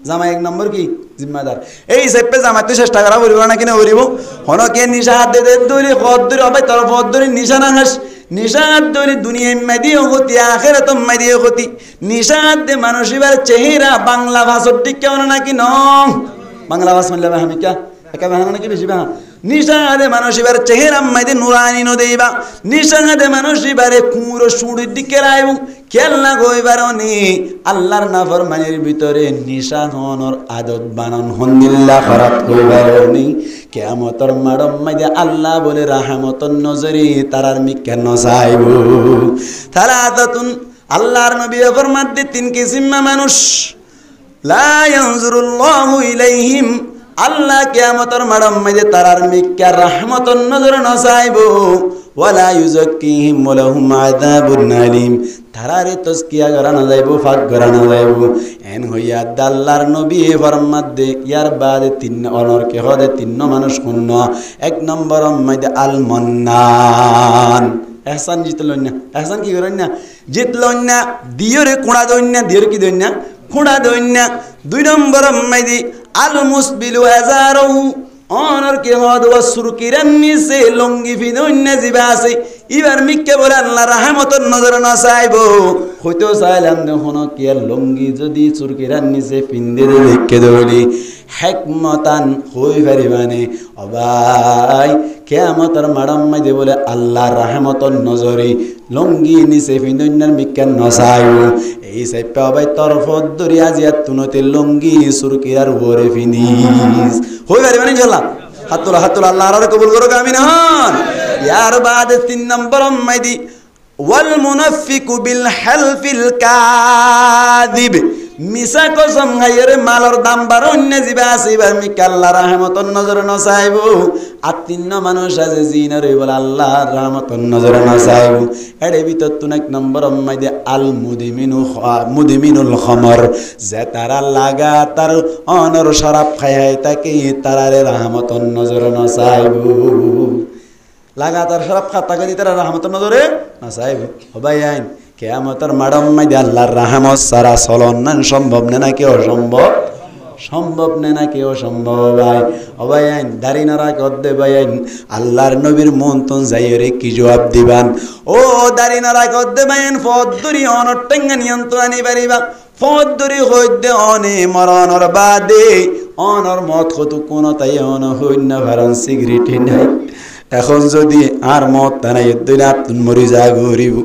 জামাই 1 নম্বর কি জিম্মাদার এই সেপে জামাই তুই চেষ্টা করা ফুরিব নাকি নরিব হনকে নিশা হাত দে দরি খদ দরি হবে তোর খদ দরি নিশানা হাস নিশাদ দরি দুনিয়া মেদিও গতি আখিরাত মেদিও গতি নিশাদ দে মানুষিবার চেহারা বাংলা ভাষার দিক কেমন নাকি ন বাংলা ভাষা মানে হামিকা একা বাহানা নাকি বেশি বাহা নিশাহাদে মানুষ এবার চেহারা মাইদে নুরানি ন দেইবা নিশাহাদে মানুষ এবারে কুমুর সুড়ির দিকে রাইব খেয়াল না গইবার নি আল্লাহর নাফরমানির ভিতরে নিশা হনর আদত বানান হন্দিল্লা খারাপ কইবার নি কিয়ামতের মাডম মাইদে আল্লাহ বলে রাহমাতুন নজরি তারার মিক্কা নসাইব তারাতাতুন আল্লাহর নবী ফরমাতে তিন কিসিম মানুষ লা ইয়ানজুরুল্লাহু ইলাইহিম আল্লাহ কিয়ামতের মাডম মাইদে তারার মিক্কা রাহমাতুন নজর নসাইব ওয়ালা ইউযাক্কিহিম ওয়া লাহুম আযাবুন আলীম তারারে তাজকিয়া করা না যাইব ফাক করা না যাইব এন হইয়া আল্লাহর নবী ফরমাতে ইয়ার বাদে তিন অনর কে হদে তিন মানুষ কোন এক নম্বর মাইদে আল মান্নান এহসান জিতলন না এহসান কি করেন না জিতলন না দিয়রে কোড়া দইন না দিয়রে কি দইন না কোড়া দইন না দুই নম্বর মাইদে আল মুসবিলু আযারহু অনর কে হদ ওয়াসুরকিরান নিসে লঙ্গি ফিদন জিবা আছে ইবার মিক্কে বলে আল্লাহ রাহমাতুন নজর না চাইব হইতো চাইলাম দেখুন কি লঙ্গি যদি সুরকিরান নিসে পিন্দে লিখকে দলি হিকমতান হই পারিবানে অবাই কিয়ামতের মাডম মাইদে বলে আল্লাহ রাহমাতুন নজরি লঙ্গি নিসে ফিদন্নার মিক্কে না চাইব এই সাইপা অবাই তরফত দরিয়া জিয়া তুনতে লঙ্গি সুরকিরার ওরে ফিনিস হই পারিবানে ইনশাআল্লাহ হাতুল আল্লাহ আর কবুল করুক আমিন হন ইয়ার বাদে তিন নম্বর মাইদি ওয়াল মুনাফিকু বিল হালফিল কাযিব মিসা কসম গায়রে মালর দাম বারন্য জিবা আসিবার মিকা আল্লাহ রাহমাতুন নজর না চাইব আর তিন মানুষ আছে জিনারে বলে আল্লাহ রাহমাতুন নজর না চাইব এডে ভিতর তুন এক নম্বর মাইদি আল মুদমিনুল খামর যে তারা লাগাতার অনর শরাব খায় তাকে তারারে রাহমাতুন নজর না চাইব লাগাতার শরাব খাতা করে তারা রাহমাতুন নজরে না চাইব ভাই আইন কিয়ামতের মাডম মাইদে আল্লাহর রাহমত সারা চলন না সম্ভব না নাকি অসম্ভব সম্ভব না নাকি অসম্ভব ভাই ভাই আইন দাড়ি নারা কদ্দে ভাই আইন আল্লাহর নবীর মন তন যাইরে কি জবাব দিবান ও দাড়ি নারা কদ্দে ভাই আইন ফদ্দুরি অনর টেঙ্গা নিয়ন্ত্রণ আনি পারিবা ফদ্দুরি হইতে অনে মরণর বাদে অনর মত কত কোন তাই অন হইনা ভারন সিগারেট নাই এখন যদি আর মত তানাই দুই আপনি মরি যা গরিব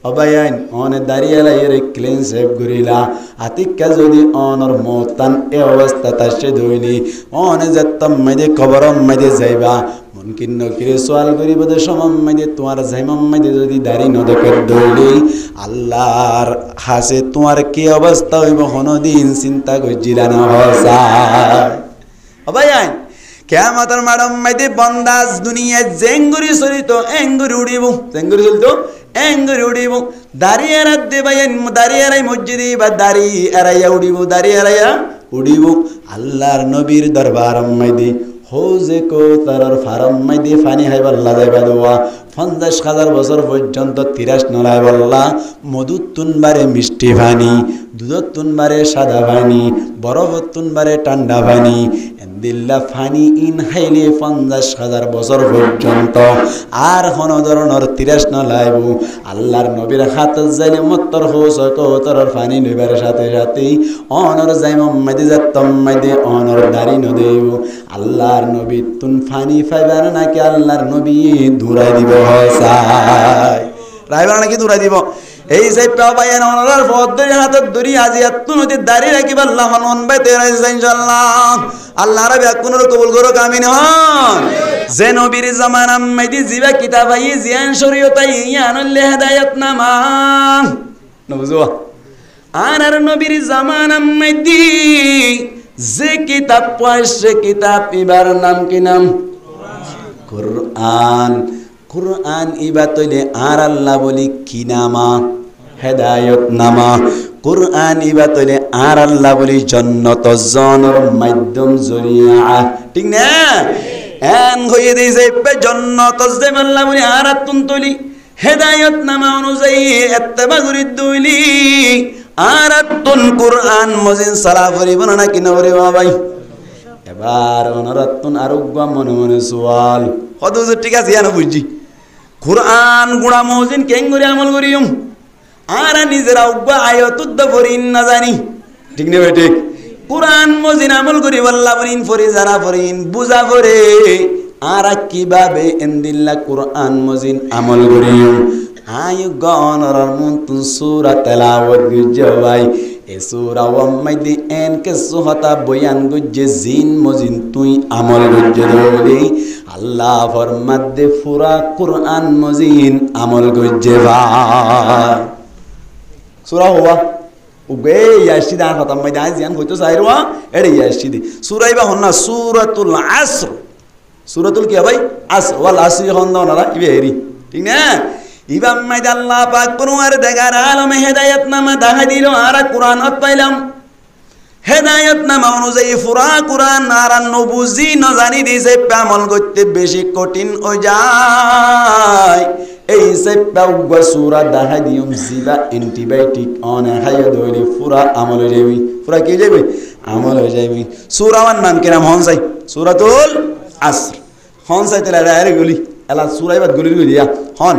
অবায়ান অনে দাঁড়িয়ে এরে ক্লিন সেভ করিলা আতিকা যদি অনর মতান এ অবস্থা তাসে দইলি অনে যেতাম মাইদে কবরম মাইদে যাইবা মুমকিন নকিরে সওয়াল করিব দে সমম মাইদে তোমার যাইমাম মাইদে যদি দাড়ি নদকে দইলি আল্লাহর হাসে তোমার কি অবস্থা হইব কোনদিন চিন্তা কইজিলা না হসা অবায়ান কিয়ামতের মাডম মাইদে বন্দাজ দুনিয়া জেঙ্গুরি চলিত এঙ্গুরি উড়িব জেঙ্গুরি চলিত এঙ্গুরি উড়িব দাঁড়িয়ে রাখতে বাইন দাঁড়িয়ে এরাই মসজিদে বা দাড়ি এরাইয়া উড়িব দাঁড়িয়ে এরাইয়া উড়িব আল্লাহর নবীর দরবার মাইদে হৌজে কো তার ফারাম মাইদে ফানি হাইবাল্লা যাইবা দোয়া 50,000 বছর পর্যন্ত তিরাস নলাই বল্লা মধুর তুনবারে মিষ্টি পানি দুধর তুনবারে সাদা পানি বরফর তুনবারে ঠান্ডা পানি দিল্লা ফানি ইন হাইলে 50,000 বছর পর্যন্ত আর কোন ধরনের তিরাস নলাইব আল্লাহর নবীর হাত যাইলে মত্তর হোস কতর ফানি লইবার সাথে সাথে অনর যাই মোহাম্মদ যাতম মাইদে অনর দাড়ি নদেব আল্লাহর নবী তুন ফানি ফাইবার নাকি আল্লাহর নবী দূরাই দিব হসাই রাইবার নাকি দূরাই দিব এই সাইপা বাইন অনর ফদ্দরি হাতত দরি আজি এত নদী দাড়ি রাখিব আল্লাহ মন বাইতে রাইছে ইনশাআল্লাহ আল্লাহ রাব্বি কোনর কবুল করুক আমিন হন যে নবীর জামানাম মাইদি জিবা কিতাব আই জিয়ান শরীয়ত আই ইয়ানুল হিদায়াত নামা নবুজো আর নবীর জামানাম মাইদি যে কিতাব পয়সে কিতাব ইবার নাম কি নাম কুরআন কুরআন ইবা তইলে আর আল্লাহ বলি কি নামা হেদায়ত নামা কুরআন ইবা তইলে আর আল্লাহ বলি জান্নাত জানর মাধ্যম জরিয়া ঠিক না এন হইয়ে দিছে জান্নাত জামাল্লাহ বলি আর তুন তলি হেদায়ত নামা অনুযায়ী ইত্তেবা করি দইলি আর তুন কুরআন মজিন সালা করিব না কি না রে ভাই এবার অনরাতুন আরোগ্য মনে মনে সওয়াল কত ঠিক আছে জানো বুঝি কুরআন গুড়া মজিন কেন করে আমল করিম আর নিজেরা উগ্বা আয়াতুদ দফরিন না জানি ঠিক না ঠিক কুরআন মজিন আমল করি বল্লা বরিন ফরি জানা ফরিন বুঝা ফরে আর কিভাবে এন্দিল্লা কুরআন মজিন আমল করি আয়ু গনর মন্ত সূরা তেলাওয়াত গুজবাই এ সূরা ওয়াম্মাইদি এন কে সুহতা বয়ান গুজে জিন মজিন তুই আমল গুজে দলি আল্লাহ ফরমাদে পুরা কুরআন মজিন আমল গুজে বা সূরা হুয়া উগে ইয়াশিদ আর খতম মাই দাই জিয়ান হইতো সাইরওয়া এড়ে ইয়াশিদ সূরা ইবা হন্না সূরাতুল আসর সূরাতুল কি ভাই আসর ওয়াল আসরি হন্না না ইবে হেরি ঠিক না ইবা মাই আল্লাহ পাক পরওয়ার দেগার আলমে হেদায়েত নামা দাহা দিল আর কুরআনত পাইলাম হেদায়েত নামা অনুযায়ী পুরা কুরআন আর নবুজি ন জানি দিছে আমল করতে বেশি কঠিন ও যায় এই সেপ্পা সূরা দাহা দিয়ম জিবা অ্যান্টিবায়োটিক অন হায়া দইলি পুরা আমল হয়ে যাবে পুরা কি যাবে আমল হয়ে যাবে সূরার নাম কি নাম হনসাই সূরাতুল আসর হনসাই তেলা আরে গুলি এলা সূরাই বাদ গুলি দিয়া হন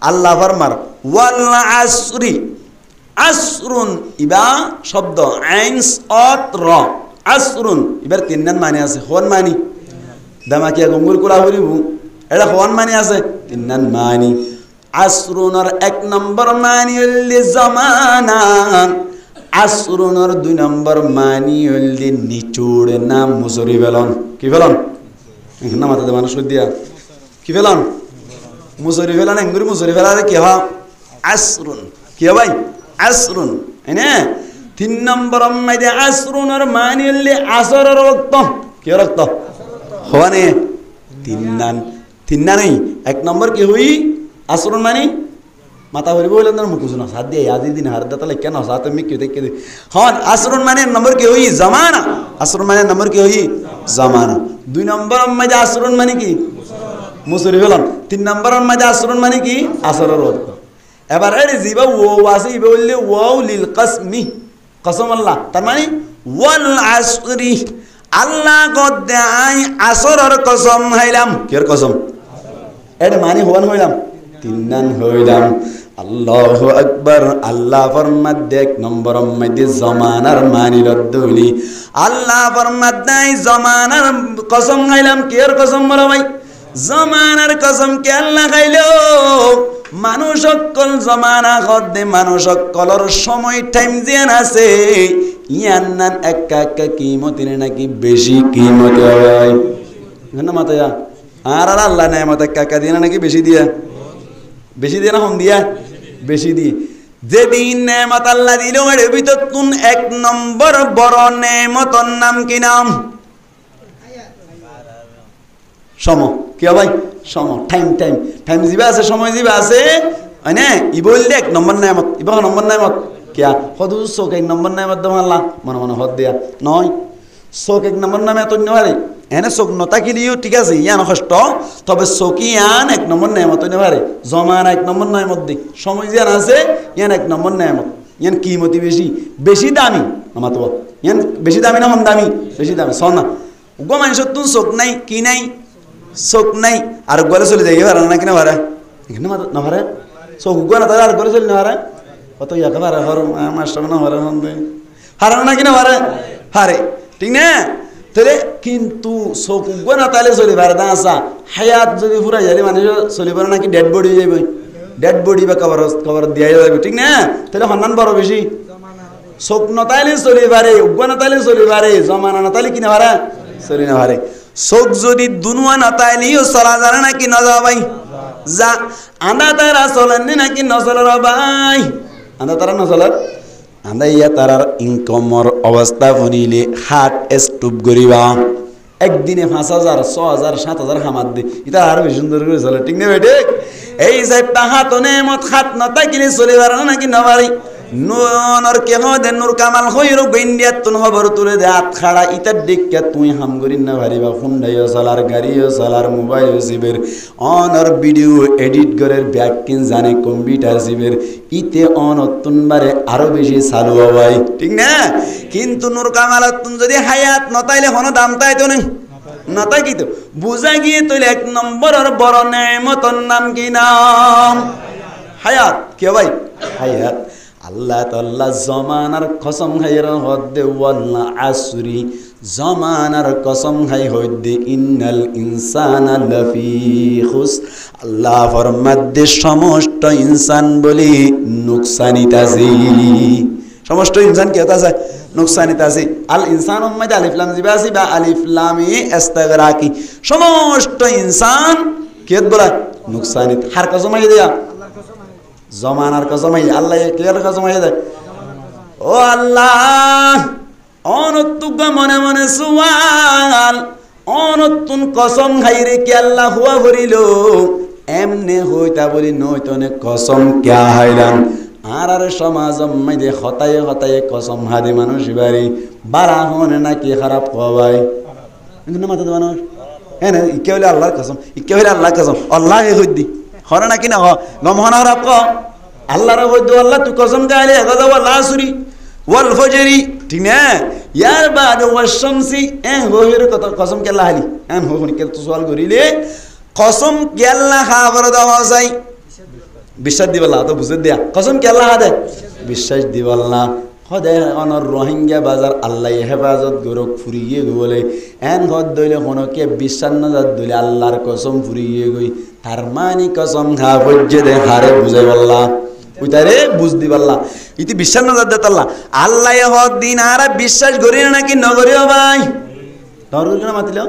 আল্লাহ ফরমার ওয়াল আসরি আসরুন ইবা শব্দ আইনস অত র আসরুন এবার তিননান মানে আছে হন মানি দামাকিয়া গঙ্গুল কুলা হরিব এটা হন মানে আছে তিননান মানি আসরুনর এক নম্বর মানি হইলে জামানা আসরুনর দুই নম্বর মানি হইলে নিচুড় নাম মুসরি ফেলন কি ফেলন না মাথাতে মানুষ দিয়া কি ফেলন মুসরি ফেলন এঙ্গুরি মুসরি ফেলারে কি হয় আসরুন কি ভাই আসরুন এনে তিন নম্বর মাইদে আসরুনর মানি হইলে আসরের রক্ত কি রক্ত হওয়ানে তিন্না নেই এক নম্বর কি হই আসরুন মানি মাথা ভরিব হইলেন না মুকুস না সাথ দিয়ে আজি দিন হার দাতা কেন সাথে মি কি দেখে হন আসরুন মানে নম্বর কি হই জামানা আসরুন মানে নম্বর কি হই জামানা দুই নম্বর মাঝে আসরুন মানে কি মুসরি ফেলন তিন নম্বর মাঝে আসরুন মানে কি আসরের রক্ত এবার এর জিবা ও আছে ইবে বললে ওয়াও লিল কসমি কসম আল্লাহ তার মানে ওয়াল আসরি আল্লাহ গদ্দে আই আসরের কসম হইলাম কের কসম এর মানে হওয়ান হইলাম তিননান হইলাম আল্লাহু আকবার আল্লাহ ফরমাদ দেখ নম্বর মধ্যে জামানার মানি লদ্দুলি আল্লাহ ফরমাদ নাই জামানার কসম খাইলাম কের কসম বলো ভাই জামানার কসম কে আল্লাহ খাইলো মানুষ সকল জামানা গদ্দে মানুষ সকলের সময় টাইম জিয়ান আছে ইয়ান নান একা একা কিমতির নাকি বেশি কিমত হয় না মাথায়া আর আল্লাহ নেয়ামত কাকা দিয়ে নাকি বেশি দিয়ে না কম দিয়া বেশি দিয়ে যেদিন নেয়ামত আল্লাহ দিল এর ভিতর তুন এক নম্বর বড় নেয়ামতর নাম কি নাম সময় কি ভাই সময় টাইম জিবা আছে সময় জিবা আছে মানে ই বললে এক নম্বর নেয়ামত ইবা নম্বর নেয়ামত কিয়া হদু চোখ এক নম্বর নেয়ামত দম আল্লাহ মনে মনে হদ দিয়া নয় চোখ এক নম্বর নামে এত নেওয়ারে এনে চোখ নতাকিলিও ঠিক আছে ইয়ান কষ্ট তবে চকি ইয়ান এক নম্বর নেয়ামত নেবারে জমান এক নম্বর নেয়ামত দিক সময় জিয়ান আছে ইয়ান এক নম্বর নেয়ামত ইয়ান কিমতি বেশি দামি আমার তো ইয়ান বেশি দামি না কম দামি বেশি দামি সনা গো মানুষের তুন চোখ নাই কি নাই চোখ নাই আর গলে চলে যাই পারে না কিনা পারে এখানে না পারে চোখ গো না তাহলে আর গলে চলে না পারে কত ইয়াকে পারে হর মাস্টার না পারে হারানো না কিনা পারে হারে ঠিক না তাহলে কিন্তু চোখ গো না তাহলে চলি পারে তা আসা হায়াত যদি পুরা যাই মানুষ চলি পারে নাকি ডেড বডি যাইব ডেড বডি বা কবর দিয়া যাবে ঠিক না তাহলে সন্ধান বড় বেশি চোখ নতাইলে চলি পারে উগ্র নতাইলে চলি পারে জমানা নতাইলে কিনা পারে চলি না পারে চোখ যদি দুনুয়া নতাইলেও চলা জানে নাকি নজা ভাই যা আন্দা তারা চলেন নাকি নচলার ভাই আন্দা তারা নচলার আন্দা ইয়া তারার ইনকমর অবস্থা শুনিলে হাত স্টুপ করিবা একদিনে 5,000 6,000 7,000 হামাত দে এটা আর বেশি সুন্দর করে চলে ঠিক না বেটে এই যে হাত নেমত হাত নতাইলে চলে পারে নাকি নবারি নর কেহ দে নূর কামাল হইর গইন্ডিয়া তুন খবর তুলে দে হাত খাড়া ইতার দিকে তুই হাম করি না ভারিবা হুন্ডাইও চলার গাড়িও চলার মোবাইল জিবের অনর ভিডিও এডিট করার ব্যাক কিন জানে কম্পিউটার জিবের ইতে অন অতুনবারে আরো বেশি চালু হয় ঠিক না কিন্তু নূর কামাল তুন যদি হায়াত নতাইলে হন দাম তাই তো নতাই কি তো বুঝা গিয়ে তইলে এক নম্বরের বড় নেয়ামতের নাম কি নাম হায়াত কে ভাই হায়াত আল্লাহ তাআলা জমানার কসম খাইর হদ্দে ওয়াল আসরি জমানার কসম খাই হদ্দে ইন্নাল ইনসানা লাফি খুস আল্লাহ ফরমাদ্দে সমস্ত ইনসান বলি নুকসানিতাছি সমস্ত ইনসান কি হতাছে নুকসানিতাছি আল ইনসান মধ্যে আলিফ লাম জিবাসি বা আলিফ লাম ইস্তিগরাকি সমস্ত ইনসান কি বলা নুকসানিত হার কসম খাই দিয়া জমানার কসম খাই আল্লাহ কি কসম খাই দেয় ও আল্লাহ অনতুগ মনে মনে সুয়াল অনতুন কসম খাইরে কি আল্লাহ হুয়া ভরিল এমনে হইতা বলি নয়তনে কসম কিয়া হাইলাম আর সমাজ মধ্যে হতায়ে হতায়ে কসম হাদে মানুষ বাড়ি বাড়া হনে নাকি খারাপ হওয়াই কিন্তু মাথা মানুষ হ্যাঁ ইকে হইলে আল্লাহর কসম ইকে হইলে আল্লাহর কসম আল্লাহ হইদি হরে নাকি না গম হনা খারাপ ক আল্লাহর হইদ আল্লাহ তুই কসম গাইলে এগো আল্লাহ সুরি ওয়াল ফজরি ঠিক না ইয়ার বাদ ওয়াশামসি হইরে কত কসম কে আল্লাহ হালি হনি কে তো সওয়াল করিলে কসম কে আল্লাহ খাবার দেওয়া যায় বিশ্বাস দিবাল্লাহ তো বুঝে দিয়া কসম কে আল্লাহ দে বিশ্বাস দিবাল্লাহ হদে অনর রোহিঙ্গা বাজার আল্লাহ হেফাজত গরক ফুরিয়ে বলে হদ দইলে হনকে বিশ্বাস না দইলে আল্লাহর কসম ফুরিয়ে গই তার মানি কসম খা বজ্জে দে হারে বুঝাই বললা উইতারে বুঝ দিবাল্লাহ ইতি বিশ্বাস না দে আল্লাহ আল্লাহ হদ দিন আর বিশ্বাস করি নাকি নগরিও ভাই তোর না মাতিল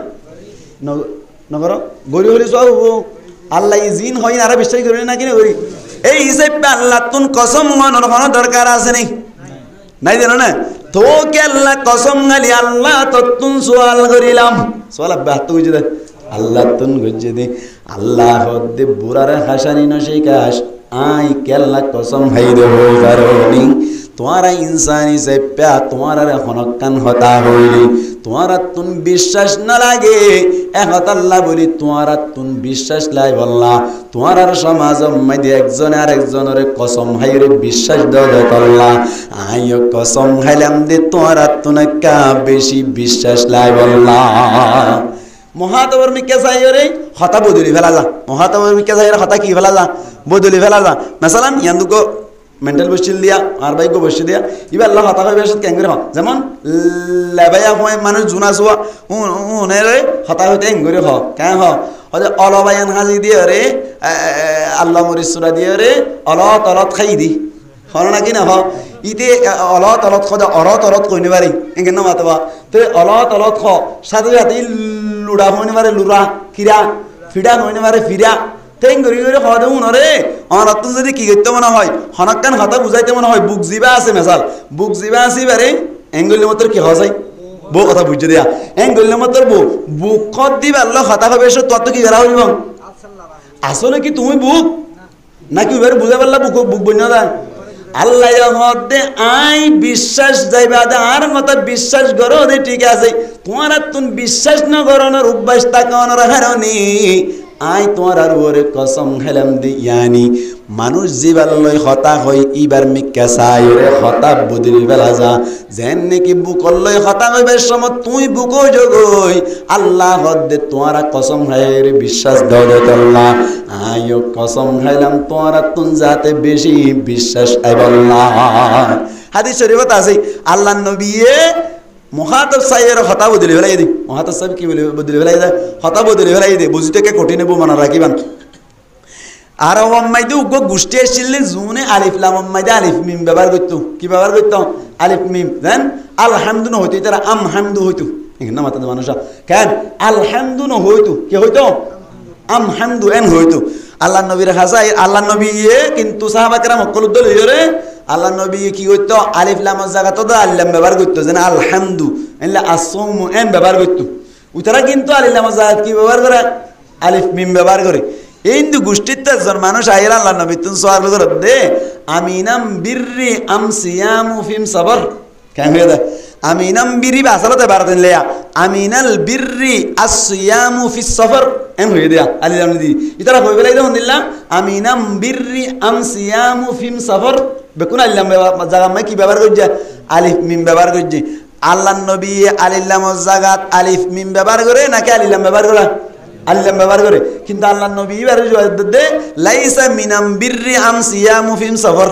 নগর গরি হলি সব আল্লাহ জিন হয় আর বিশ্বাস করি নাকি নগরি এই হিসেবে আল্লাহ তুন কসম মনর কোনো দরকার আছে নেই নাই জানো না তোকে আল্লাহ কসম গালি আল্লাহ তুন সওয়াল করিলাম সওয়াল বাত বুঝে দে আল্লাহ তুন বুঝে দে আল্লাহ হদে বুরার হাসানি নশিকাশ আই কেল্লা কসম হাই দে হই কারণি তোমারা ইনসানি সে প্যা তোমারা হনকান হতা হইলি তোমারা তুন বিশ্বাস না লাগে একত আল্লাহ বলি তোমারা তুন বিশ্বাস লাই বললা তোমার সমাজ মধ্যে একজন আর একজনের কসম হাইরে বিশ্বাস দাও করলা আইও কসম খাইলাম দে তোমারা তুন কা বেশি বিশ্বাস লাই বললা মহাতবর মিকে চাইরে হতা বদলি ফেলা যা মহাতবর মিকে চাইরে হতা কি ফেলা যা বদলি ফেলা যা মাসালান ইয়ান্দুকো মেন্টাল বসিল দিয়া আর বাইকো বসে দিয়া ইবা আল্লাহ হতা হয়ে বেশত কেঙ্গরে হ যেমন লেবাইয়া হয় মানুষ জুনা চুয়া উনেরে হতা হইতে এঙ্গরে হ কেন হ হতে অলবায়ান হাজি দিয়ে রে আল্লাহ মরিস সুরা দিয়ে রে অলত অলত খাই দি হল নাকি না হ ইতে অলত অলত খদে অরত অরত কইনে পারি এঙ্গে না মাতবা তো অলত অলত খ সাথে সাথে লুড়া হইনে পারে লুড়া কিরা ফিডা হইনে পারে ফিরা তেং গরি গরি হদে উনরে অনতন যদি কি করতে মনে হয় হনকান হতা বুঝাইতে মনে হয় বুক জিবা আছে মেসাল বুক জিবা আছে বারে এঙ্গল মতর কি হসাই বো কথা বুঝে দিয়া এঙ্গল মতর বো বুক খদ দিবা আল্লাহ হতা হবে এসে তত কি করা হইব আসলে কি তুমি বুক নাকি এবারে বুঝা পারলা বুক বুক বন্যা দা আল্লাহ হদে আই বিশ্বাস যাইবা দে আর মত বিশ্বাস করো দে ঠিক আছে তোমার তুন বিশ্বাস না করোনার অভ্যাস তাকানোর হারনি আই তোমার আর ওরে কসম খেলাম দি ইয়ানি মানুষ জীবাল লই হতা হই ইবার মিক্কা চাই রে হতা বদলি বেলা যা যেন নাকি বুকল লই হতা হইবার সময় তুই বুকো জগই আল্লাহ হদে তোমার কসম খাইরে বিশ্বাস দাও দে আল্লাহ আইও কসম খাইলাম তোমার তুন যাতে বেশি বিশ্বাস আইবাল্লাহ হাদিস শরীফত আছে আল্লাহ নবীয়ে মহাতব সাইয়ের হতা বদলি ফেলাই দি মহাতব সাহেব কি বদলি ফেলাই দেয় হতা বদলি ফেলাই দে বুঝিতে কঠিন হবো মনে রাখিবান আর মাইদে উগ্র গোষ্ঠী এসেছিল জুনে আলিফ লাম মাইদে আলিফ মিম ব্যবহার করতো কি ব্যবহার করতো আলিফ মিম দেন আলহামদু ন হইতো তারা আম হামদু হইতো না মাতা মানুষ কেন আলহামদু ন হইতো কি হইতো আম হামদু এন হইতো আল্লাহ নবীর হাসাই আল্লাহ নবী কিন্তু সাহাবাকেরা মক্কল উদ্দল হইরে আল্লাহ নবী কি করতো আলিফ লামের জায়গাতে তো আল্লাহ ব্যবহার করতো যেন আলহামদু এনলে আসম এন ব্যবহার করতো উতারা কিন্তু আলিফ লামের জায়গা কি ব্যবহার করে আলিফ মিম ব্যবহার করে এই কিন্তু গোষ্ঠীতে একজন মানুষ আইর আল্লাহ নবী তুমি সোয়াল করে দে আমিনাম বিররি আম সিয়ামু ফিম সাবর কেন হয়ে যায় আমিনাম বিরি বা আসলতে বারতেন লেয়া আমিনাল বিররি আসিয়ামু ফিস সফর এম হয়ে দেয়া আলি লাম দি ইতারা কই বেলাই দেখুন দিলাম আমিনাম বিররি আম সিয়ামু ফিম সফর বেকুন আলিলাম জায়গা মাই কি ব্যবহার করছে আলিফ মিম ব্যবহার করছে আল্লাহ নবী আলিল্লাম জাগাত আলিফ মিম ব্যবহার করে নাকি আলিলাম ব্যবহার করে আলিলাম ব্যবহার করে কিন্তু আল্লাহ নবী দে লাইসা মিনাম বিররি আম সিয়ামু ফিম সফর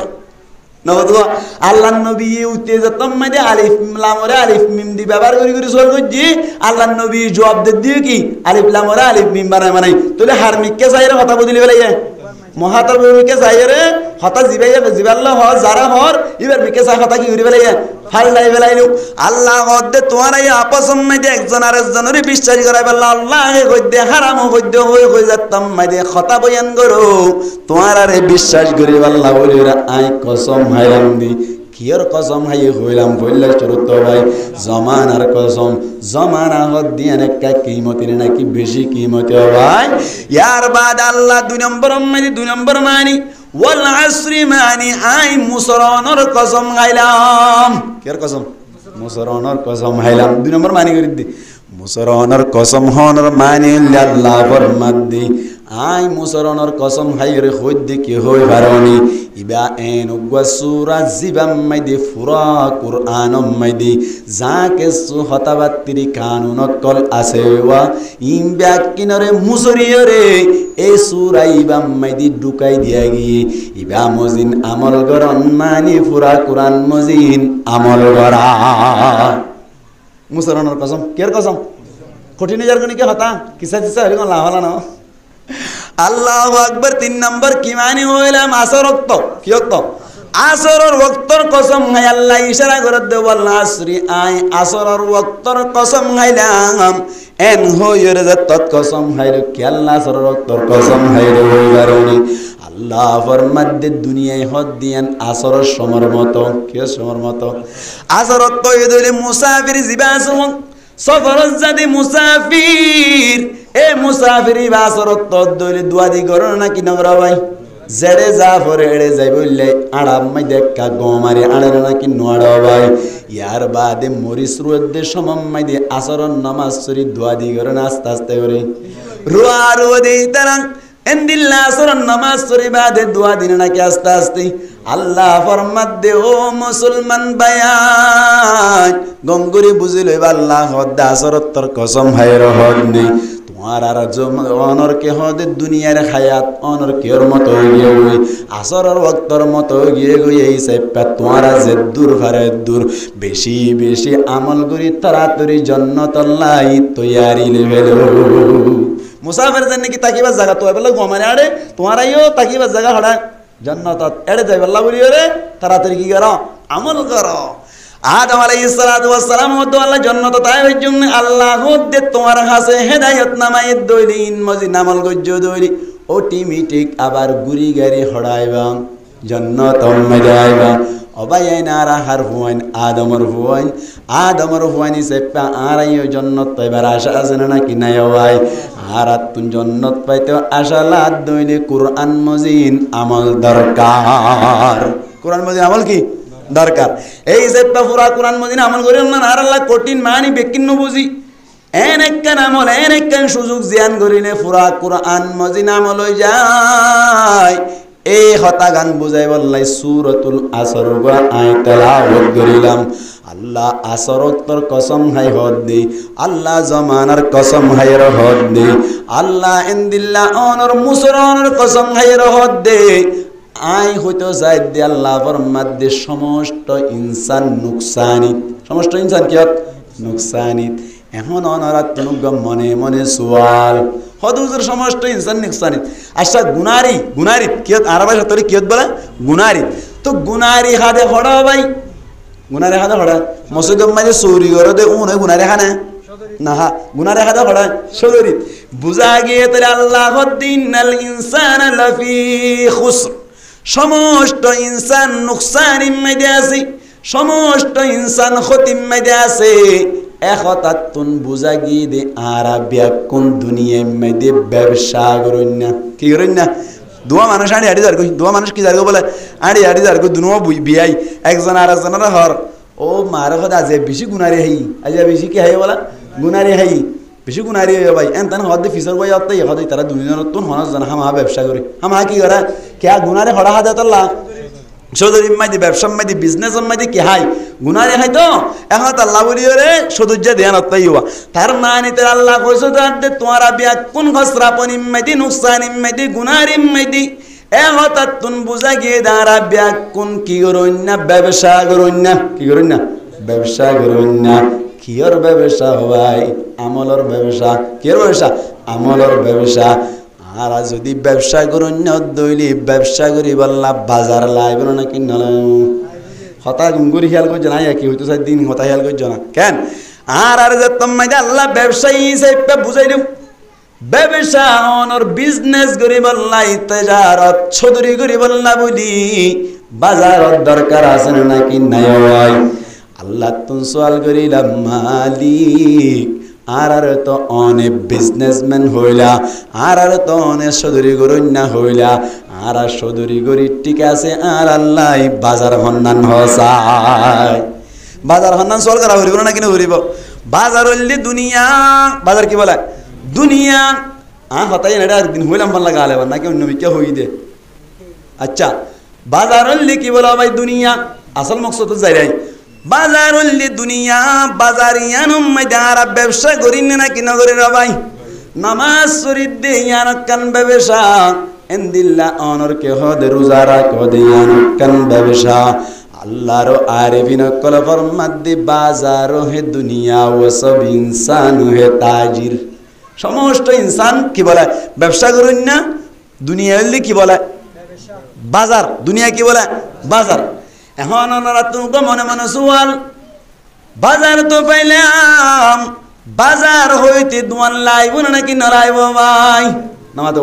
নবদুয়া আল্লাহ নবী উঠতে যেতাম মানে আলিফ লামরে আলিফ মিম দি ব্যবহার করি করি সল করছি আল্লাহ নবী জবাব দিয়ে কি আলিফ লামরে আলিফ মিম বানায় বানাই তাহলে হারমিককে চাইরে কথা বদলি বেলাইয়ে মহাতার ভূমিকে চাইরে হতা জিবাইয়া জিবাল্লা হর যারা হর এবার মিকে চাই কথা কি উড়ি বেলাইয়া ফাল্লাই বেলাইলো আল্লাহ হদ্দে তোমার এই আপসম মাইদে একজন আর একজনের বিশ্বাস করাই বললা আল্লাহ কইদে হারাম কইদে হই কই যাতাম মাইদে কথা বয়ান করো তোমার আরে বিশ্বাস করি আল্লাহ বলি আই কসম হাইরাম দি কিয়র কসম হাই হইলাম বললে চরত ভাই জমানার কসম জমানা হদ দিয়ে একটা কিমতের নাকি বেশি কিমতে ভাই ইয়ার বাদ আল্লাহ দুই নম্বর মানি ওয়াল আসরি মানি আই মুসরানর কসম খাইলাম কিয়র কসম মুসরানর কসম খাইলাম দুই নম্বর মানি করে দি মুসরানর কসম Honor money Allah ফরমাত the I মুসরানর কসম খাইরে হই দি কি হই পারনি ইবা এন উগা সূরা জিবাম মাইদি ফুরা কুরআনম মাইদি যাকে সুহতাবাত্তিরি কানুনত কল আছে ওয়া ইমবা কিনরে মুসরিয়রে এই সূরা ইবাম মাইদি ঢুকাই দিয়া গিয়ে ইবা মজিন আমল গরন মানি ফুরা কুরআন মজিন আমল গরা মুসরানর কসম কের কসম কঠিন যার কোনি কে হতা কিসা কিসা হলি কোন লাভালা না আল্লাহু আকবার 3 নম্বর কি মানি হইলাম আসর ওয়াক্ত কি ওয়াক্ত আসরের ওয়াক্তর কসম খাই আল্লাহ ইশারা করে দে ওয়াল আসরি আই আসরের ওয়াক্তর কসম খাইলাম এন হইর যে তত কসম খাইলো কি আল্লাহ আসরের ওয়াক্তর কসম খাইলো হইবারনি আল্লাহ ফরমাত দে দুনিয়ায় হদ দিয়ান আসরের সমর মতো কি সমর মতো আসরত তো এদলে মুসাফির জিবাস সফরত জাদি মুসাফির এ মুসাফিরি বাসরত তদ্দলি দুয়াদি করো নাকি নগরা ভাই জেরে যা পরে এড়ে যাই বললে আড়াম মাই দেখা গমারি আড়ে নাকি নোয়াড়া ভাই ইয়ার বাদে মরিস রুদ্দে সমম মাই দে আসরন নামাজ সরি দুয়াদি করো না আস্তে আস্তে করে রুয়া রুয়া দেই তারাং এন্দিল্লা আসরন নামাজ সরি বাদে দুয়া দিন নাকি আস্তে আস্তে আল্লাহ ফরমাত দে ও মুসলমান বায়ান গঙ্গুরি বুঝিল আল্লাহ হদ্দা আসরতর কসম হায়র হদ নেই তোমার আর অনর কে হদে দুনিয়ার হায়াত অনর কের মতো গিয়ে গই আসরের ওয়াক্তর মতো গিয়ে গই এই সাইপা তোমার যে দূর ফারে দূর বেশি বেশি আমল করি তাড়াতাড়ি জান্নাত আল্লাহ তৈয়ারি লেভেল মুসাফির জন্য কি তাকিবা জায়গা তো বলে গমারে আড়ে তোমার আইও তাকিবা জায়গা হড়া জান্নাত এড়ে যাই আল্লাহ বলি রে তাড়াতাড়ি কি করো আমল করো আদম আলাইহিস সালাতু ওয়াস সালাম মধ্যে আল্লাহ জান্নাত তাইবের জন্য আল্লাহ দে তোমার কাছে হেদায়েত নামায়ে দইলিন মজিন আমল গজ্জ দইলি অটোমেটিক আবার গুরি গাড়ি হড়াইবা জান্নাত মজাইবা অবায়নারা হার হুয়াইন আদমর হুয়াইনি সেপা আরাইও জান্নাত পাইবার আশা আছে না কি নাই ভাই আরাত তুন জান্নাত পাইতে আশা লাদ দইলে কুরআন মজিন আমল দরকার কুরআন মজিন আমল কি দরকার এই সেপা পুরা কুরআন মজিন আমল করেন না আর আল্লাহ কঠিন মানি বেকিন বুঝি এনেকান আমল এনেকান সুযোগ জিয়ান করিলে পুরা কুরআন মজিন আমল হই যায় এই হতা গান বুঝাই বললাই সূরাতুল আসর গা আই তেলাওয়াত করিলাম আল্লাহ আসরতর কসম হাই হদ দে আল্লাহ জমানার কসম হাইর হদ দে আল্লাহ ইনদিল্লাহ অনর মুসরানর কসম হাইর হদ দে আই হইতো যাই দে আল্লাহ ফরমাত দে সমস্ত ইনসান নুকসানিত সমস্ত ইনসান কি নুকসানিত এখন অনরাত তুনুগ মনে মনে সুয়াল হদুজের সমস্ত ইনসান নুকসানিত আচ্ছা গুনারি কিয়ত আরবা শতরি কিয়ত বলে গুনারি তো গুনারি হাদে হড়া ভাই গুনারি হাদে হড়া মসজিদ মাঝে চৌরি করে দে উন গুনারি খানে না হা গুনারি হাদে হড়া সদরি বুঝা গিয়ে তাহলে আল্লাহ দিনাল ইনসান লাফি খুসর সমস্ত ইনসান নুকসানির মধ্যে আছে সমস্ত ইনসান ক্ষতির মধ্যে আছে একতাতুন বুঝা গিয়ে দে আরাবিয়া কোন দুনিয়ার মধ্যে ব্যবসা করেন না কি করেন না দুয়া মানুষ আড়ি আড়ি যার দুয়া মানুষ কি যার বলে আড়ি আড়ি যার দুনো বিয়াই একজন আর একজনের হর ও মার কথা আজ বেশি গুনারি হাই আজ বেশি কি হাই বলা গুনারি হাই বেশি গুনারি হয়ে ভাই এন তান হদে ফিসর বই আত্তাই হদে তারা দুনিয়ার তুন হনস জানা হামা ব্যবসা করে হামা কি করে কে গুনারে হড়া হাদে তাল্লা সদর ইম্মাদি ব্যবসা মাদি বিজনেস মাদি কি হাই গুনারে হাই তো এখন আল্লাহ বলি রে সদুজ্জা ধ্যান অত্যাই হওয়া তার মানে তার আল্লাহ কইছো দে তোমারা বিয়া কোন খসরা পন ইম্মাদি নুকসান ইম্মাদি গুনার ইম্মাদি এ হঠাৎ তুন বুঝা গিয়ে দাঁড়া ব্যাকুন কি করুন না ব্যবসা করুন না কি করুন না ব্যবসা করুন না কিয়র ব্যবসা ভাই আমলর ব্যবসা কিয়র ব্যবসা আমলর ব্যবসা আর যদি ব্যবসা করুন না দইলি ব্যবসা করি বললা বাজার লাইব না কি না হতা গুঙ্গুরি খেয়াল করছো না কি হইতো চার দিন হতা খেয়াল করছো না কেন আর যে তোমায় আল্লাহ ব্যবসায়ী হিসেবে বুঝাই দিও ব্যবসা অনর বিজনেস করি বললা ইতেজারত চৌধুরী করি বললা বলি বাজারত দরকার আছে নাকি নাই ভাই আল্লাহ তুন সওয়াল করিলাম মালিক আর তো অনেক বিজনেসম্যান হইলা আর তো অনেক চৌধুরী করুন না হইলা আর চৌধুরী করি ঠিক আছে আর আল্লাহ বাজার হন্নান হসাই বাজার হন্নান সওয়াল করা হইব না কিনা হইব বাজার হইলে দুনিয়া বাজার কি বলে দুনিয়া হতাই না একদিন হইলাম ভাল লাগা আলেবার নাকি অন্য বিকে হই দে আচ্ছা বাজার হইলে কি বলা ভাই দুনিয়া আসল মকসদ তো যাই বাজার হইলে দুনিয়া বাজারিয়ানুম মাইদারা ব্যবসা করি না কি না করি রে ভাই নামাজ শরীফ দে ইয়ান কান ব্যবসা এন্দিল্লা অনর কে হদে রোজারা কো দে ইয়ান কান ব্যবসা আল্লাহর আরেবিন কল ফরমাদি বাজার হে দুনিয়া ও সব ইনসান হে তাজির সমস্ত ইনসান কি বলে ব্যবসা করুন না দুনিয়া হইলে কি বলে বাজার দুনিয়া কি বলে বাজার এখন ওনারা তো মনে মনে সুয়াল বাজার তো পাইলাম বাজার হইতে দোয়ান লাইব না নাকি না লাইব ভাই নামা তো